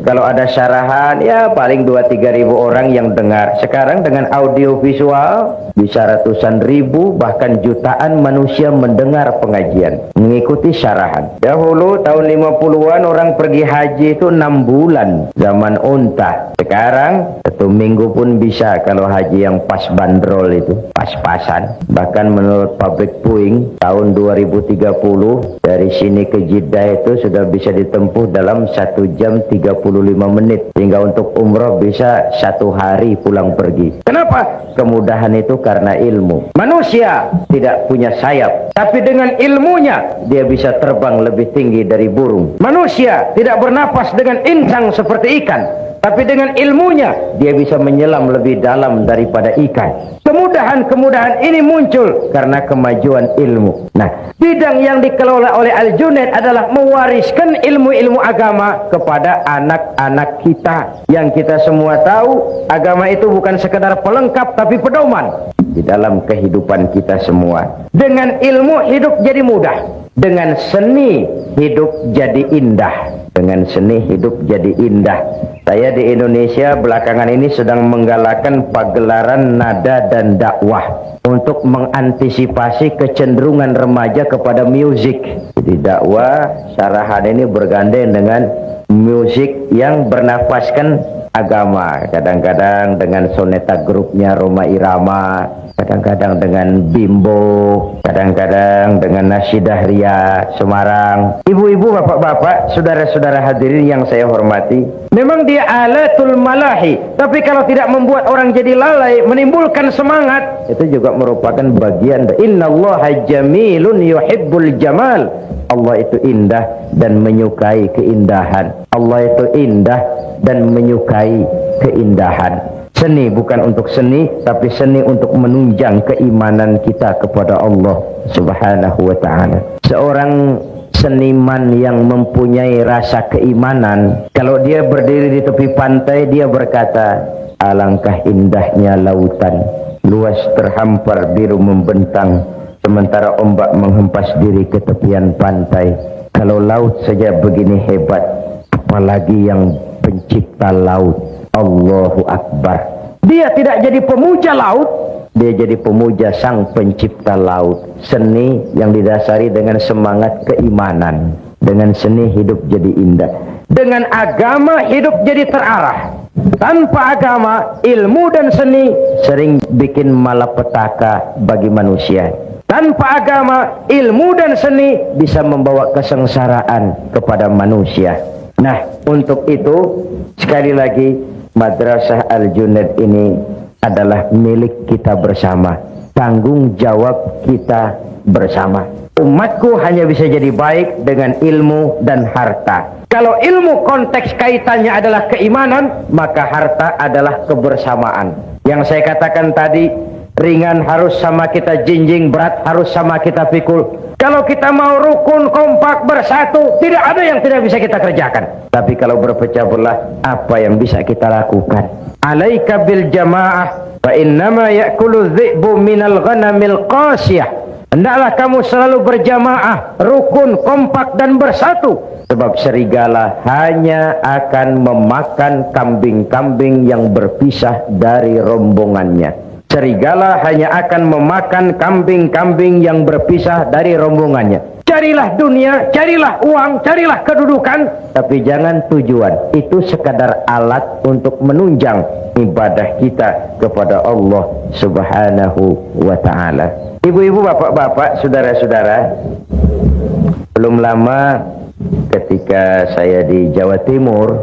kalau ada syarahan ya paling 2-3 ribu orang yang dengar. Sekarang dengan audio visual bisa ratusan ribu bahkan jutaan manusia mendengar pengajian, mengikuti syarahan. Dahulu tahun 50-an orang pergi haji itu 6 bulan zaman unta. Sekarang 1 minggu pun bisa kalau haji yang pas bandrol itu, pas-pasan. Bahkan menurut pabrik Puing tahun 2030 dari sini ke Jeddah itu sudah bisa ditempuh dalam 1 jam 35 menit. Sehingga untuk umroh bisa 1 hari pulang pergi. Kenapa? Kemudahan itu karena ilmu. Manusia tidak punya sayap, tapi dengan ilmunya dia bisa terbang lebih tinggi dari burung. Manusia tidak bernapas dengan insang seperti ikan, tapi dengan ilmunya dia bisa menyelam lebih dalam daripada ikan. Kemudahan-kemudahan ini muncul karena kemajuan ilmu. Nah, bidang yang dikelola oleh Al-Junaid adalah mewariskan ilmu-ilmu agama kepada anak-anak kita. Yang kita semua tahu, agama itu bukan sekedar pelengkap tapi pedoman di dalam kehidupan kita semua. Dengan ilmu hidup jadi mudah, dengan seni hidup jadi indah. Dengan seni hidup jadi indah. Saya di Indonesia belakangan ini sedang menggalakkan pagelaran nada dan dakwah untuk mengantisipasi kecenderungan remaja kepada musik. Jadi dakwah syarahan ini bergandeng dengan musik yang bernafaskan agama. Kadang-kadang dengan soneta grupnya Roma Irama, kadang-kadang dengan Bimbo, kadang-kadang dengan Nasyidah Ria Semarang. Ibu-ibu, bapak-bapak, saudara-saudara hadirin yang saya hormati, memang dia alatul malahi, tapi kalau tidak membuat orang jadi lalai, menimbulkan semangat, itu juga merupakan bagian. Innallaha jamilun yuhibbul jamal. Allah itu indah dan menyukai keindahan. Allah itu indah dan menyukai keindahan. Seni bukan untuk seni, tapi seni untuk menunjang keimanan kita kepada Allah Subhanahu wa ta'ala. Seorang seniman yang mempunyai rasa keimanan, kalau dia berdiri di tepi pantai, dia berkata, alangkah indahnya lautan, luas terhampar biru membentang, sementara ombak menghempas diri ke tepian pantai. Kalau laut saja begini hebat, apalagi yang pencipta laut. Allahu Akbar. Dia tidak jadi pemuja laut, dia jadi pemuja sang pencipta laut. Seni yang didasari dengan semangat keimanan. Dengan seni hidup jadi indah. Dengan agama hidup jadi terarah. Tanpa agama, ilmu dan seni sering bikin malapetaka bagi manusia. Tanpa agama, ilmu dan seni bisa membawa kesengsaraan kepada manusia. Nah, untuk itu sekali lagi Madrasah Al-Junaid ini adalah milik kita bersama. Tanggung jawab kita bersama. Umatku hanya bisa jadi baik dengan ilmu dan harta. Kalau ilmu konteks kaitannya adalah keimanan, maka harta adalah kebersamaan. Yang saya katakan tadi, ringan harus sama kita jinjing, berat harus sama kita pikul. Kalau kita mau rukun, kompak, bersatu, tidak ada yang tidak bisa kita kerjakan. Tapi kalau berpecah belah, apa yang bisa kita lakukan? Alaika bil jamaah, fa innama ya'kulu dhi'bu minal ghanamil qasiyah. Hendaklah kamu selalu berjamaah, rukun, kompak dan bersatu. Sebab serigala hanya akan memakan kambing-kambing yang berpisah dari rombongannya. Serigala hanya akan memakan kambing-kambing yang berpisah dari rombongannya. Carilah dunia, carilah uang, carilah kedudukan, tapi jangan tujuan. Itu sekadar alat untuk menunjang ibadah kita kepada Allah Subhanahu wa ta'ala. Ibu-ibu, bapak-bapak, saudara-saudara, belum lama ketika saya di Jawa Timur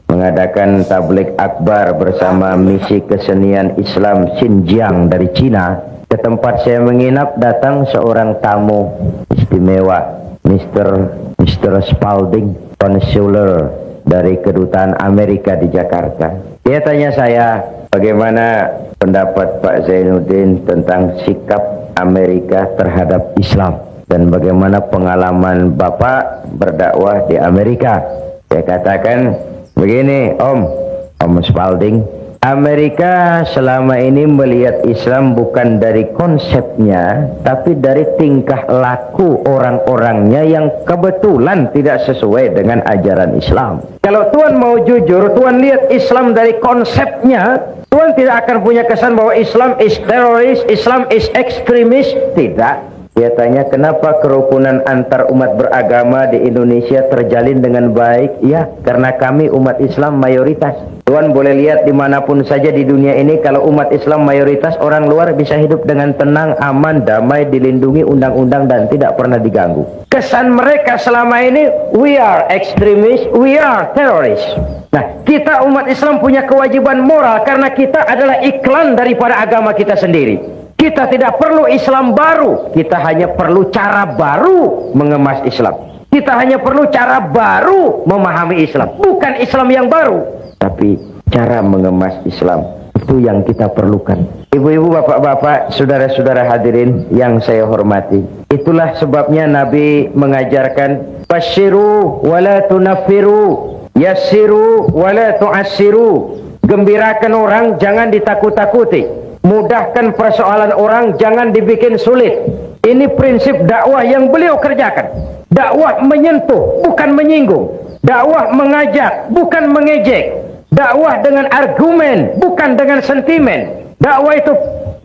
mengadakan tabligh akbar bersama misi kesenian Islam Xinjiang dari Cina, ke tempat saya menginap datang seorang tamu istimewa, Mr. Spalding, konsuler dari kedutaan Amerika di Jakarta. Dia tanya saya, bagaimana pendapat Pak Zainuddin tentang sikap Amerika terhadap Islam dan bagaimana pengalaman Bapak berdakwah di Amerika. Saya katakan begini, Om Spalding, Amerika selama ini melihat Islam bukan dari konsepnya, tapi dari tingkah laku orang-orangnya yang kebetulan tidak sesuai dengan ajaran Islam. Kalau Tuhan mau jujur, Tuhan lihat Islam dari konsepnya, Tuhan tidak akan punya kesan bahwa Islam is teroris, Islam is ekstremis. Tidak. Dia tanya, kenapa kerukunan antar umat beragama di Indonesia terjalin dengan baik? Ya, karena kami umat Islam mayoritas. Tuhan boleh lihat dimanapun saja di dunia ini, kalau umat Islam mayoritas, orang luar bisa hidup dengan tenang, aman, damai, dilindungi undang-undang dan tidak pernah diganggu. Kesan mereka selama ini, we are extremists, we are terrorists. Nah, kita umat Islam punya kewajiban moral karena kita adalah iklan daripada agama kita sendiri. Kita tidak perlu Islam baru, kita hanya perlu cara baru mengemas Islam. Kita hanya perlu cara baru memahami Islam, bukan Islam yang baru, tapi cara mengemas Islam. Itu yang kita perlukan. Ibu-ibu, bapak-bapak, saudara-saudara hadirin yang saya hormati, itulah sebabnya Nabi mengajarkan basyiru wala tunaffiru, yassiru wala tu'assiru. Gembirakan orang, jangan ditakut-takuti. Mudahkan persoalan orang, jangan dibikin sulit. Ini prinsip dakwah yang beliau kerjakan. Dakwah menyentuh, bukan menyinggung. Dakwah mengajak, bukan mengejek. Dakwah dengan argumen, bukan dengan sentimen. Dakwah itu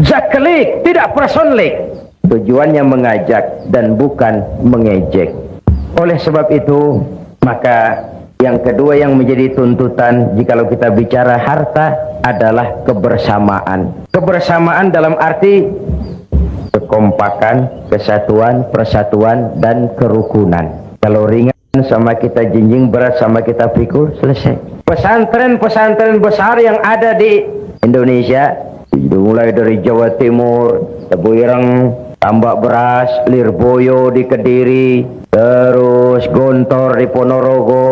zaklik, tidak personlik. Tujuannya mengajak dan bukan mengejek. Oleh sebab itu, maka yang kedua yang menjadi tuntutan jikalau kita bicara harta adalah kebersamaan. Kebersamaan dalam arti kekompakan, kesatuan, persatuan, dan kerukunan. Kalau ringan sama kita jinjing, berat sama kita pikul, selesai. Pesantren-pesantren besar yang ada di Indonesia, mulai dari Jawa Timur, Tebuireng, Tambak Beras, Lirboyo di Kediri, terus Gontor di Ponorogo,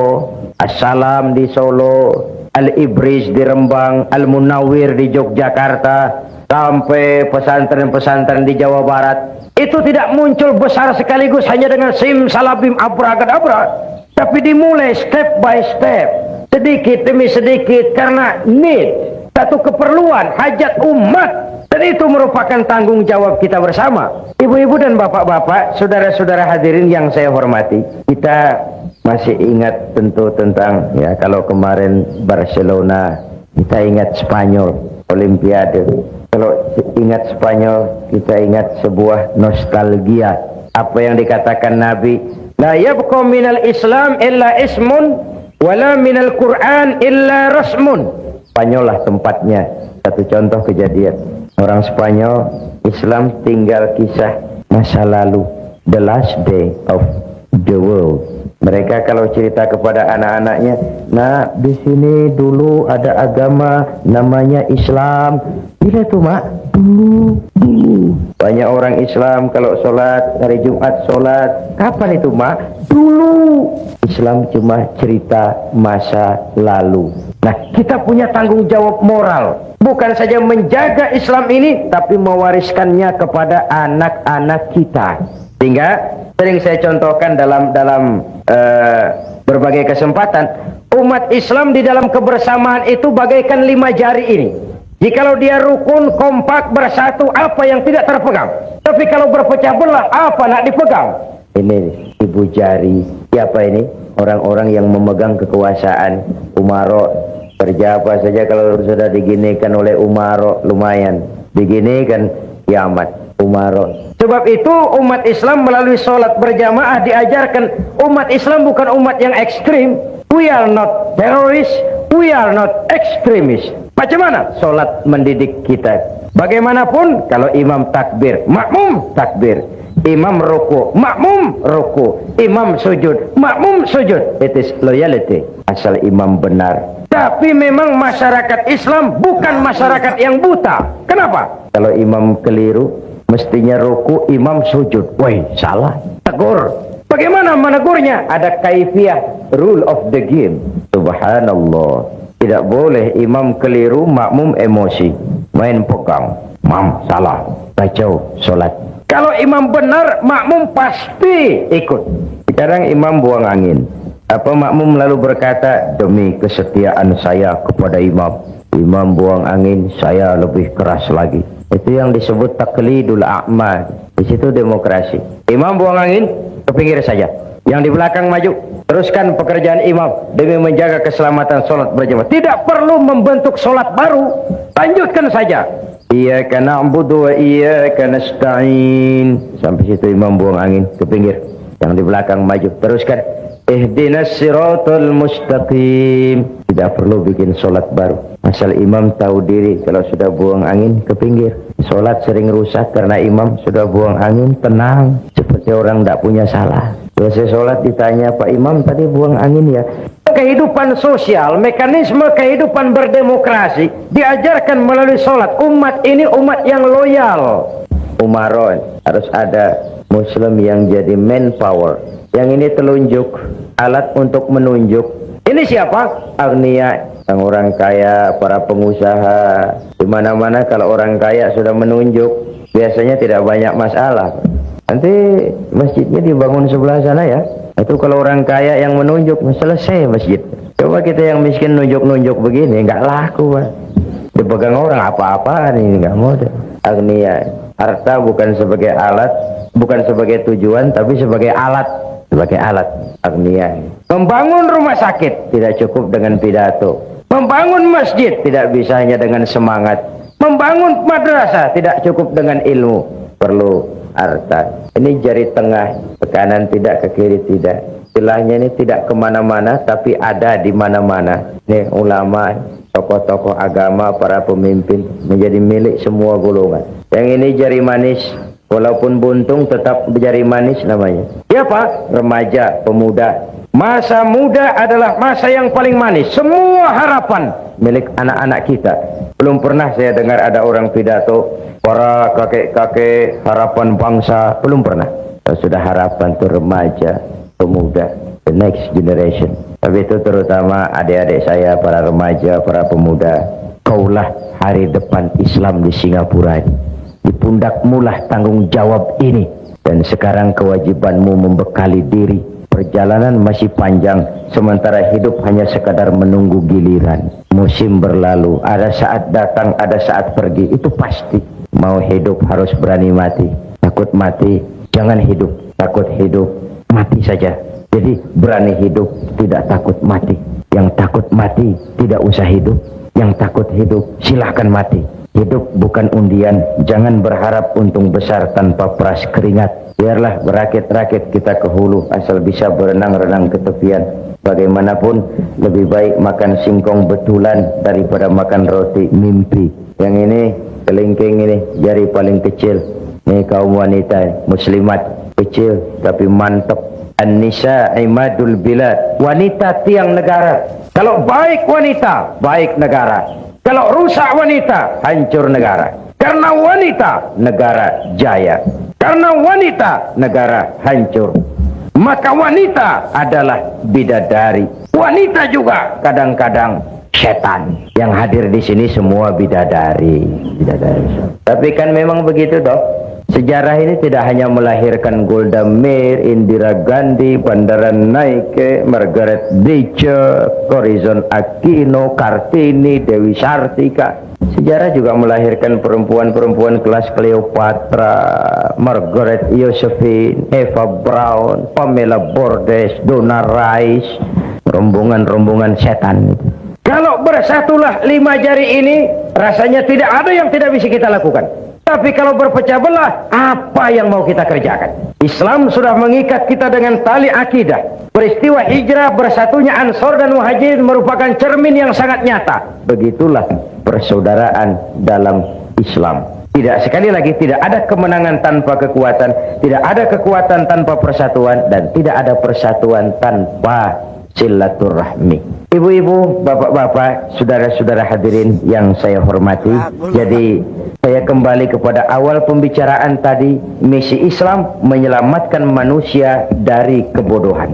Assalam di Solo, Al-Ibris di Rembang, Al-Munawwir di Yogyakarta, sampai pesantren-pesantren di Jawa Barat. Itu tidak muncul besar sekaligus hanya dengan sim salabim abracadabra, tapi dimulai step by step, sedikit demi sedikit, karena need, satu keperluan, hajat umat. Dan itu merupakan tanggung jawab kita bersama. Ibu-ibu dan bapak-bapak, saudara-saudara hadirin yang saya hormati, kita masih ingat tentu tentang, ya, kalau kemarin Barcelona kita ingat Spanyol, Olimpiade. Kalau ingat Spanyol, kita ingat sebuah nostalgia. Apa yang dikatakan Nabi, la yabqa minal Islam illa ismun, wala minal Quran illa rasmun. Spanyol lah tempatnya. Satu contoh kejadian. Orang Spanyol, Islam tinggal kisah masa lalu. The last day of the world. Mereka kalau cerita kepada anak-anaknya, nah di sini dulu ada agama namanya Islam. Bila tuh mak? Dulu. Banyak orang Islam kalau sholat hari Jumat sholat. Kapan itu mak? Dulu. Islam cuma cerita masa lalu. Nah, kita punya tanggung jawab moral. Bukan saja menjaga Islam ini, tapi mewariskannya kepada anak-anak kita. Sehingga sering saya contohkan dalam berbagai kesempatan, umat Islam di dalam kebersamaan itu bagaikan 5 jari ini. Jikalau dia rukun, kompak, bersatu, apa yang tidak terpegang. Tapi kalau berpecah belah, apa nak dipegang? Ini ibu jari. Siapa ini? Orang-orang yang memegang kekuasaan. Umaro, kerja apa saja kalau sudah diginikan oleh Umaro, lumayan. Diginikan, kiamat. Umaro. Sebab itu umat Islam melalui sholat berjamaah diajarkan umat Islam bukan umat yang ekstrim. We are not terrorists, we are not extremists. Macam mana? Sholat mendidik kita. Bagaimanapun kalau imam takbir, makmum takbir. Imam ruku, makmum ruku. Imam sujud, makmum sujud. It is loyalty. Asal imam benar. Tapi memang masyarakat Islam bukan masyarakat yang buta. Kenapa? Kalau imam keliru, mestinya ruku, imam sujud. Woi, salah. Tegur. Bagaimana menegurnya? Ada kaifiah, rule of the game. Subhanallah. Tidak boleh imam keliru, makmum emosi. Main pegang. Mam, salah. Kacau, solat. Kalau imam benar, makmum pasti ikut. Sekarang imam buang angin. Apa makmum lalu berkata, demi kesetiaan saya kepada imam. Imam buang angin, saya lebih keras lagi. Itu yang disebut taklidul a'ma. Di situ demokrasi. Imam buang angin, ke pinggir saja. Yang di belakang maju, teruskan pekerjaan imam demi menjaga keselamatan sholat berjamaah. Tidak perlu membentuk sholat baru, lanjutkan saja. Iyyaka na'budu wa iyyaka nasta'in. Sampai situ imam buang angin, ke pinggir. Yang di belakang maju, teruskan. Ihdinas siratal mustaqim. Tidak perlu bikin sholat baru. Asal imam tahu diri, kalau sudah buang angin, ke pinggir. Sholat sering rusak karena imam sudah buang angin, tenang. Seperti orang tidak punya salah. Selesai sholat ditanya, Pak Imam tadi buang angin ya? Kehidupan sosial, mekanisme kehidupan berdemokrasi diajarkan melalui sholat. Umat ini umat yang loyal. Umaron, harus ada Muslim yang jadi manpower. Yang ini telunjuk, alat untuk menunjuk. Ini siapa? Agniya, orang kaya, para pengusaha. Di mana-mana kalau orang kaya sudah menunjuk, biasanya tidak banyak masalah. Nanti masjidnya dibangun sebelah sana ya. Itu kalau orang kaya yang menunjuk, selesai masjid. Coba kita yang miskin nunjuk-nunjuk begini, nggak laku Pak. Dipegang orang apa-apaan ini, nggak mau deh. Agniya, harta bukan sebagai alat, bukan sebagai tujuan, tapi sebagai alat. Sebagai alat. Agniya. Membangun rumah sakit tidak cukup dengan pidato. Membangun masjid tidak bisa hanya dengan semangat. Membangun madrasah tidak cukup dengan ilmu. Perlu harta. Ini jari tengah, ke kanan tidak, ke kiri tidak. Istilahnya ini tidak kemana-mana, tapi ada di mana-mana. Ini ulama, tokoh-tokoh agama, para pemimpin menjadi milik semua golongan. Yang ini jari manis, walaupun buntung tetap jari manis namanya. Siapa? Remaja, pemuda. Masa muda adalah masa yang paling manis. Semua harapan milik anak-anak kita. Belum pernah saya dengar ada orang pidato para kakek-kakek harapan bangsa, belum pernah. Sudah harapan itu remaja, pemuda, the next generation. Tapi itu terutama adik-adik saya, para remaja, para pemuda. Kaulah hari depan Islam di Singapura ini. Di pundakmulah tanggung jawab ini. Dan sekarang kewajibanmu membekali diri. Perjalanan masih panjang, sementara hidup hanya sekadar menunggu giliran. Musim berlalu, ada saat datang, ada saat pergi, itu pasti. Mau hidup harus berani mati. Takut mati, jangan hidup. Takut hidup, mati saja. Jadi berani hidup, tidak takut mati. Yang takut mati, tidak usah hidup. Yang takut hidup, silahkan mati. Hidup bukan undian, jangan berharap untung besar tanpa peras keringat. Biarlah berakit-rakit kita ke hulu, asal bisa berenang-renang ke tepian. Bagaimanapun, lebih baik makan singkong betulan daripada makan roti mimpi. Yang ini, kelingking ini, jari paling kecil. Ini kaum wanita, muslimat, kecil tapi mantap. An-nisa imadul bilad. Wanita tiang negara. Kalau baik wanita, baik negara. Kalau rusak wanita, hancur negara. Karena wanita, negara jaya. Karena wanita, negara hancur. Maka wanita adalah bidadari. Wanita juga kadang-kadang setan. Yang hadir di sini semua bidadari. Tapi kan memang begitu toh. Sejarah ini tidak hanya melahirkan Golda Meir, Indira Gandhi, Bandaran Naike, Margaret Thatcher, Corazon Aquino, Kartini, Dewi Sartika. Sejarah juga melahirkan perempuan-perempuan kelas Cleopatra, Margaret Josephine, Eva Braun, Pamela Bordes, Donna Rice, rombongan-rombongan setan. Kalau bersatulah 5 jari ini, rasanya tidak ada yang tidak bisa kita lakukan. Tapi kalau berpecah belah, apa yang mau kita kerjakan? Islam sudah mengikat kita dengan tali akidah. Peristiwa hijrah bersatunya Ansor dan Muhajirin merupakan cermin yang sangat nyata. Begitulah persaudaraan dalam Islam. Tidak, sekali lagi, tidak ada kemenangan tanpa kekuatan, tidak ada kekuatan tanpa persatuan, dan tidak ada persatuan tanpa silaturahmi. Ibu-ibu, bapak-bapak, saudara-saudara hadirin yang saya hormati. Jadi saya kembali kepada awal pembicaraan tadi. Misi Islam menyelamatkan manusia dari kebodohan.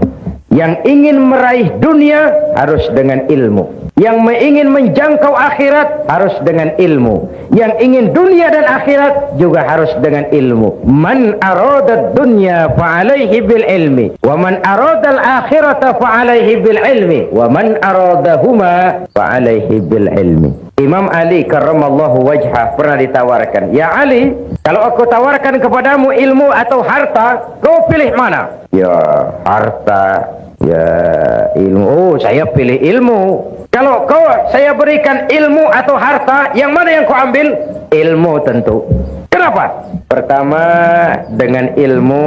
Yang ingin meraih dunia harus dengan ilmu. Yang ingin menjangkau akhirat harus dengan ilmu. Yang ingin dunia dan akhirat juga harus dengan ilmu. Man arada dunya fa'alaihi bil ilmi, wa man arada al akhirata fa'alaihi bil ilmi, wa man aradahuma fa'alaihi bil ilmi. Imam Ali karramallahu wajhah pernah ditawarkan, "Ya Ali, kalau aku tawarkan kepadamu ilmu atau harta, kau pilih mana?" "Ya, harta." "Ya, ilmu." "Oh, saya pilih ilmu." "Kalau saya berikan ilmu atau harta, yang mana yang kau ambil?" "Ilmu tentu." "Kenapa?" "Pertama, dengan ilmu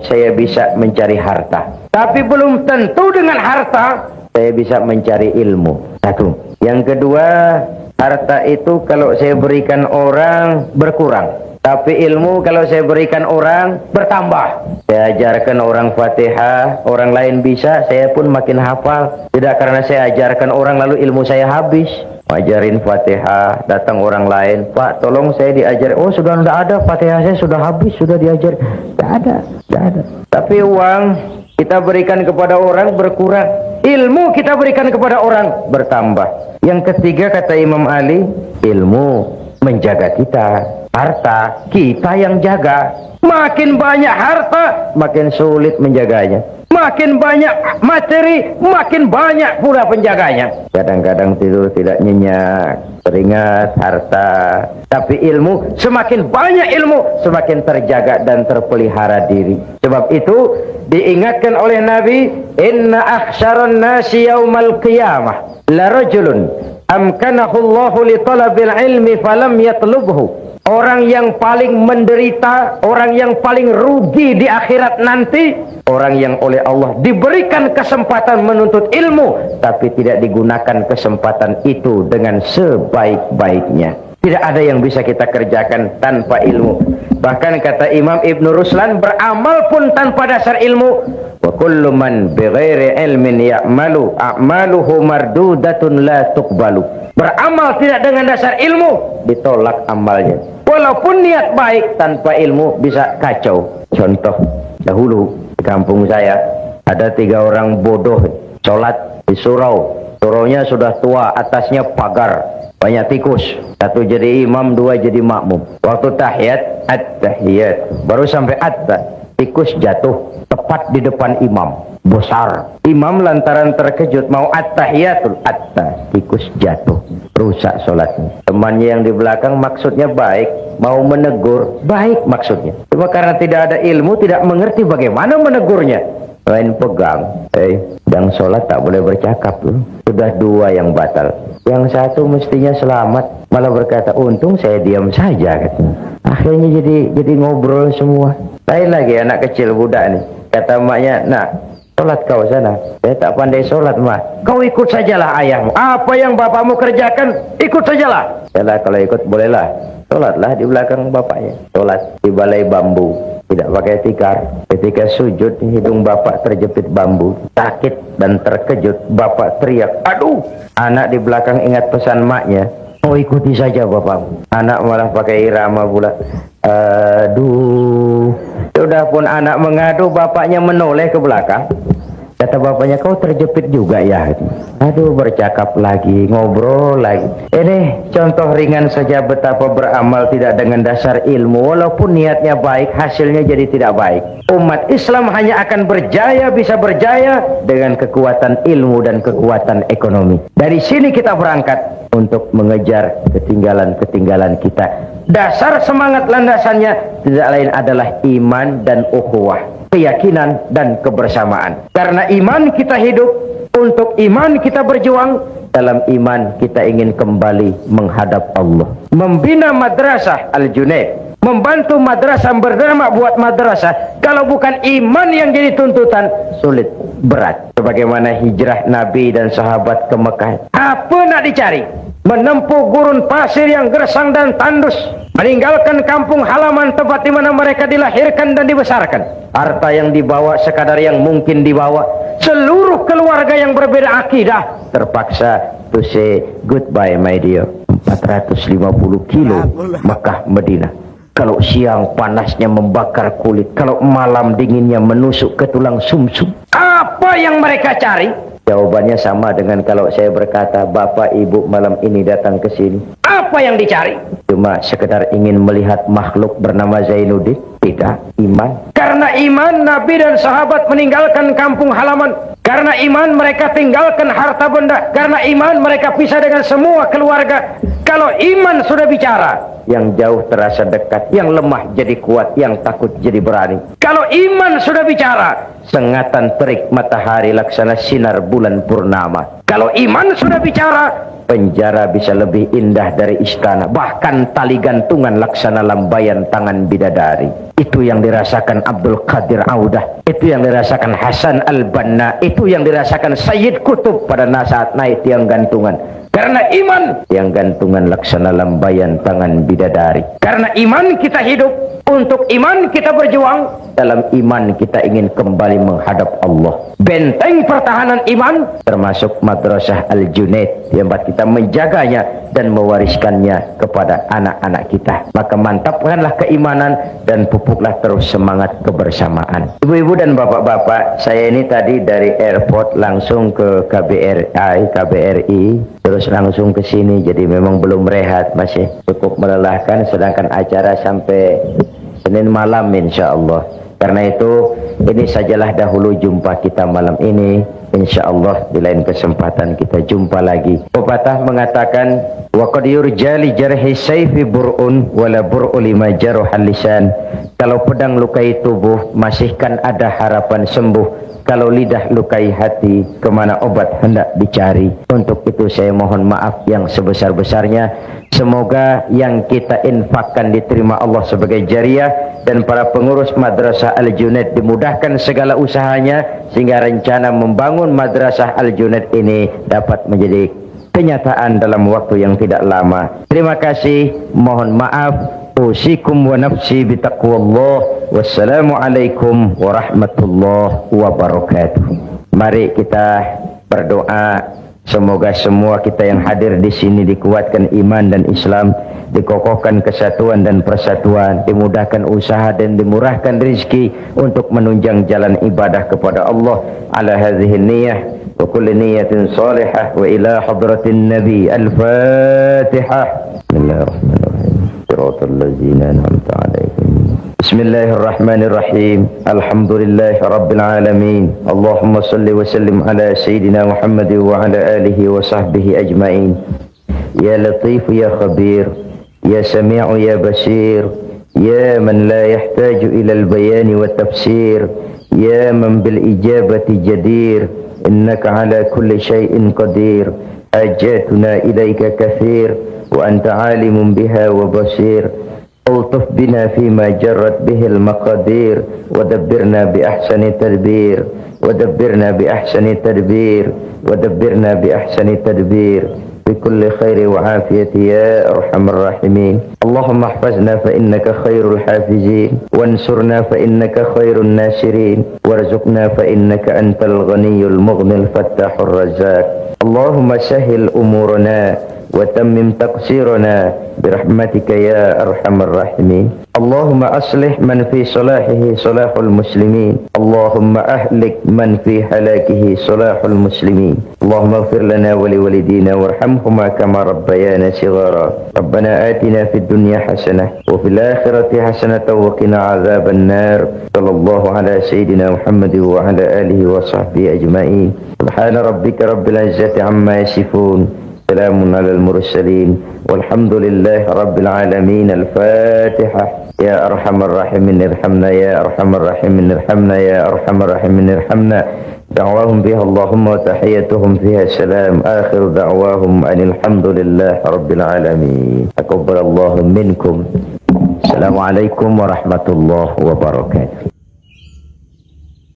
saya bisa mencari harta. Tapi belum tentu dengan harta saya bisa mencari ilmu." Satu. Yang kedua, harta itu kalau saya berikan orang berkurang. Tapi ilmu kalau saya berikan orang bertambah. Saya ajarkan orang Fatihah, orang lain bisa, saya pun makin hafal. Tidak karena saya ajarkan orang lalu ilmu saya habis. Ajarin Fatihah, datang orang lain, "Pak, tolong saya diajar." "Oh, sudah tidak ada, Fatihah saya sudah habis, sudah diajar." Tidak ada. Tapi uang kita berikan kepada orang berkurang. Ilmu kita berikan kepada orang bertambah. Yang ketiga kata Imam Ali, ilmu menjaga kita. Harta kita yang jaga. Makin banyak harta, makin sulit menjaganya. Makin banyak materi, makin banyak pula penjaganya. Kadang-kadang tidur tidak nyenyak, teringat harta. Tapi ilmu, semakin banyak ilmu, semakin terjaga dan terpelihara diri. Sebab itu diingatkan oleh Nabi, "Inna akhsyaran nasi yaumal qiyamah la rajulun amkanahu Allahu li talabil ilmi falam yatlubhu." Orang yang paling menderita, orang yang paling rugi di akhirat nanti, orang yang oleh Allah diberikan kesempatan menuntut ilmu, tapi tidak digunakan kesempatan itu dengan sebaik-baiknya. Tidak ada yang bisa kita kerjakan tanpa ilmu. Bahkan kata Imam Ibn Ruslan, beramal pun tanpa dasar ilmu. Wa kullu man bighairi ilmin ya'malu a'maluhu mardudatun la tuqbalu. Beramal tidak dengan dasar ilmu, ditolak amalnya. Walaupun niat baik, tanpa ilmu bisa kacau. Contoh, dahulu di kampung saya ada 3 orang bodoh sholat di surau. Suraunya sudah tua, atasnya pagar, banyak tikus. 1 jadi imam, 2 jadi makmum. Waktu tahiyat, at-tahiyat, baru sampai tikus jatuh tepat di depan imam. Besar. Imam lantaran terkejut mau at-tahiyatul, tikus jatuh, rusak sholatnya. Temannya yang di belakang maksudnya baik, mau menegur, baik maksudnya. Cuma karena tidak ada ilmu, tidak mengerti bagaimana menegurnya. main pegang. Yang sholat tak boleh bercakap tuh. Sudah 2 yang batal. Yang satu mestinya selamat, malah berkata, untung saya diam saja katanya. Akhirnya jadi ngobrol semua. Lain lagi anak kecil budak nih. Kata maknya, nak, sholat kau sana. Saya tak pandai sholat, mak. Kau ikut sajalah ayahmu. Apa yang bapakmu kerjakan, ikut sajalah. Yalah, kalau ikut bolehlah. Sholatlah di belakang bapaknya. Sholat di balai bambu, tidak pakai tikar. Ketika sujud, hidung bapak terjepit bambu. Sakit dan terkejut, bapak teriak, aduh. Anak di belakang ingat pesan maknya, oh ikuti saja bapak. Anak malah pakai irama pula, aduh. Sudah pun anak mengadu, bapaknya menoleh ke belakang. Kata bapaknya, kau terjepit juga ya? Aduh, bercakap lagi, ngobrol lagi. Ini contoh ringan saja betapa beramal tidak dengan dasar ilmu. Walaupun niatnya baik, hasilnya jadi tidak baik. Umat Islam hanya akan berjaya, bisa berjaya dengan kekuatan ilmu dan kekuatan ekonomi. Dari sini kita berangkat untuk mengejar ketinggalan-ketinggalan kita. Dasar semangat landasannya tidak lain adalah iman dan ukhuwah, keyakinan dan kebersamaan. Karena iman kita hidup, untuk iman kita berjuang, dalam iman kita ingin kembali menghadap Allah. Membina madrasah Al-Junaid, membantu madrasah, berdamai buat madrasah, kalau bukan iman yang jadi tuntutan, sulit, berat. Sebagaimana hijrah Nabi dan sahabat ke Mekah, apa nak dicari? Menempuh gurun pasir yang gersang dan tandus, meninggalkan kampung halaman tempat di mana mereka dilahirkan dan dibesarkan. Harta yang dibawa sekadar yang mungkin dibawa. Seluruh keluarga yang berbeda akidah terpaksa to say goodbye, my dear. 450 kilo Mekah Madinah. Kalau siang panasnya membakar kulit, kalau malam dinginnya menusuk ke tulang sumsum. Apa yang mereka cari? Jawabannya sama dengan kalau saya berkata, bapak ibu malam ini datang ke sini. Apa yang dicari? Cuma sekedar ingin melihat makhluk bernama Zainuddin? Tidak, iman. Karena iman, Nabi dan sahabat meninggalkan kampung halaman. Karena iman, mereka tinggalkan harta benda. Karena iman, mereka pisah dengan semua keluarga. Kalau iman sudah bicara, yang jauh terasa dekat, yang lemah jadi kuat, yang takut jadi berani. Kalau iman sudah bicara, sengatan terik matahari laksana sinar bulan purnama. Kalau iman sudah bicara, penjara bisa lebih indah dari istana. Bahkan tali gantungan laksana lambayan tangan bidadari. Itu yang dirasakan Abdul Qadir Audah. Itu yang dirasakan Hasan Al-Banna. Itu yang dirasakan Sayyid Qutb pada saat naik tiang gantungan. Karena iman, yang gantungan laksana lambayan tangan bidadari. Karena iman kita hidup, untuk iman kita berjuang. Dalam iman kita ingin kembali menghadap Allah. Benteng pertahanan iman termasuk madrasah Al-Junaid, yang kita menjaganya dan mewariskannya kepada anak-anak kita. Maka mantapkanlah keimanan dan pupuklah terus semangat kebersamaan. Ibu-ibu dan bapak-bapak, saya ini tadi dari airport langsung ke KBRI, terus langsung ke sini. Jadi memang belum rehat, masih cukup melelahkan, sedangkan acara sampai Senin malam insya Allah. Karena itu, ini sajalah dahulu jumpa kita malam ini. Insya Allah di lain kesempatan kita jumpa lagi. Pepatah mengatakan, wa qad yurja li jarhi sayfi bur'un wala bur'u lima jaruhal lisan. Kalau pedang lukai tubuh, masihkan ada harapan sembuh. Kalau lidah lukai hati, kemana obat hendak dicari. Untuk itu saya mohon maaf yang sebesar-besarnya. Semoga yang kita infakkan diterima Allah sebagai jariah, dan para pengurus madrasah Al-Junaid dimudahkan segala usahanya, sehingga rencana membangun madrasah Al-Junaid ini dapat menjadi kenyataan dalam waktu yang tidak lama. Terima kasih, mohon maaf. Usikum wa nafsi bitaqwallah. Wassalamualaikum warahmatullahi wabarakatuh. Mari kita berdoa, semoga semua kita yang hadir di sini dikuatkan iman dan Islam, dikokohkan kesatuan dan persatuan, dimudahkan usaha dan dimurahkan rezeki untuk menunjang jalan ibadah kepada Allah. Ala hadhihi niyyah wa kulli niyyatin salihah wa ila hadratin nabi. Al-Fatihah. Bismillahirrahmanirrahim. Siratal ladzina an'amta 'alaihim. Bismillahirrahmanirrahim. Alhamdulillahi rabbil alamin. Allahumma salli wa sallim ala sayyidina Muhammad wa ala alihi wa sahbihi ajma'in. Ya Latif ya Khabir, ya Sami'u ya Basir, ya man la yahtaju ila al-bayan wa tafsir, يا من بالإجابة جدير إنك على كل شيء قدير حاجاتنا إليك كثير وأنت عالم بها وبصير ألطف بنا فيما جرت به المقادير ودبرنا بأحسن تدبير ودبرنا بأحسن تدبير ودبرنا بأحسن تدبير بكل خير وعافية يا أرحم الراحمين. اللهم احفظنا فإنك خير الحافظين وانصرنا فإنك خير الناصرين وارزقنا فإنك أنت الغني المغني الفتاح الرزاق. اللهم سهل أمورنا وتمم تقصيرنا برحمتك يا أرحم الراحمين. اللهم أصلح من في صلاحه صلاح المسلمين، اللهم أهلك من في هلاكه صلاح المسلمين. اللهم اغفر لنا ولوالدينا وارحمهما كما ربيانا صغارا. ربنا آتنا في الدنيا حسنة وفي الآخرة حسنة وقنا عذاب النار. صلى الله على سيدنا محمد وعلى آله وصحبه أجمعين. سبحان ربك رب العزة عما يصفون، سلام على المرسلين والحمد لله رب العالمين. الفاتحة. يا أرحم الراحمين ارحمنا، يا أرحم الراحمين ارحمنا، يا أرحم الراحمين ارحمنا. دعواهم بها اللهم وتحيتهم فيها سلام. آخر دعواهم أن الحمد لله رب العالمين. تقبل الله منكم. السلام عليكم ورحمة الله وبركاته.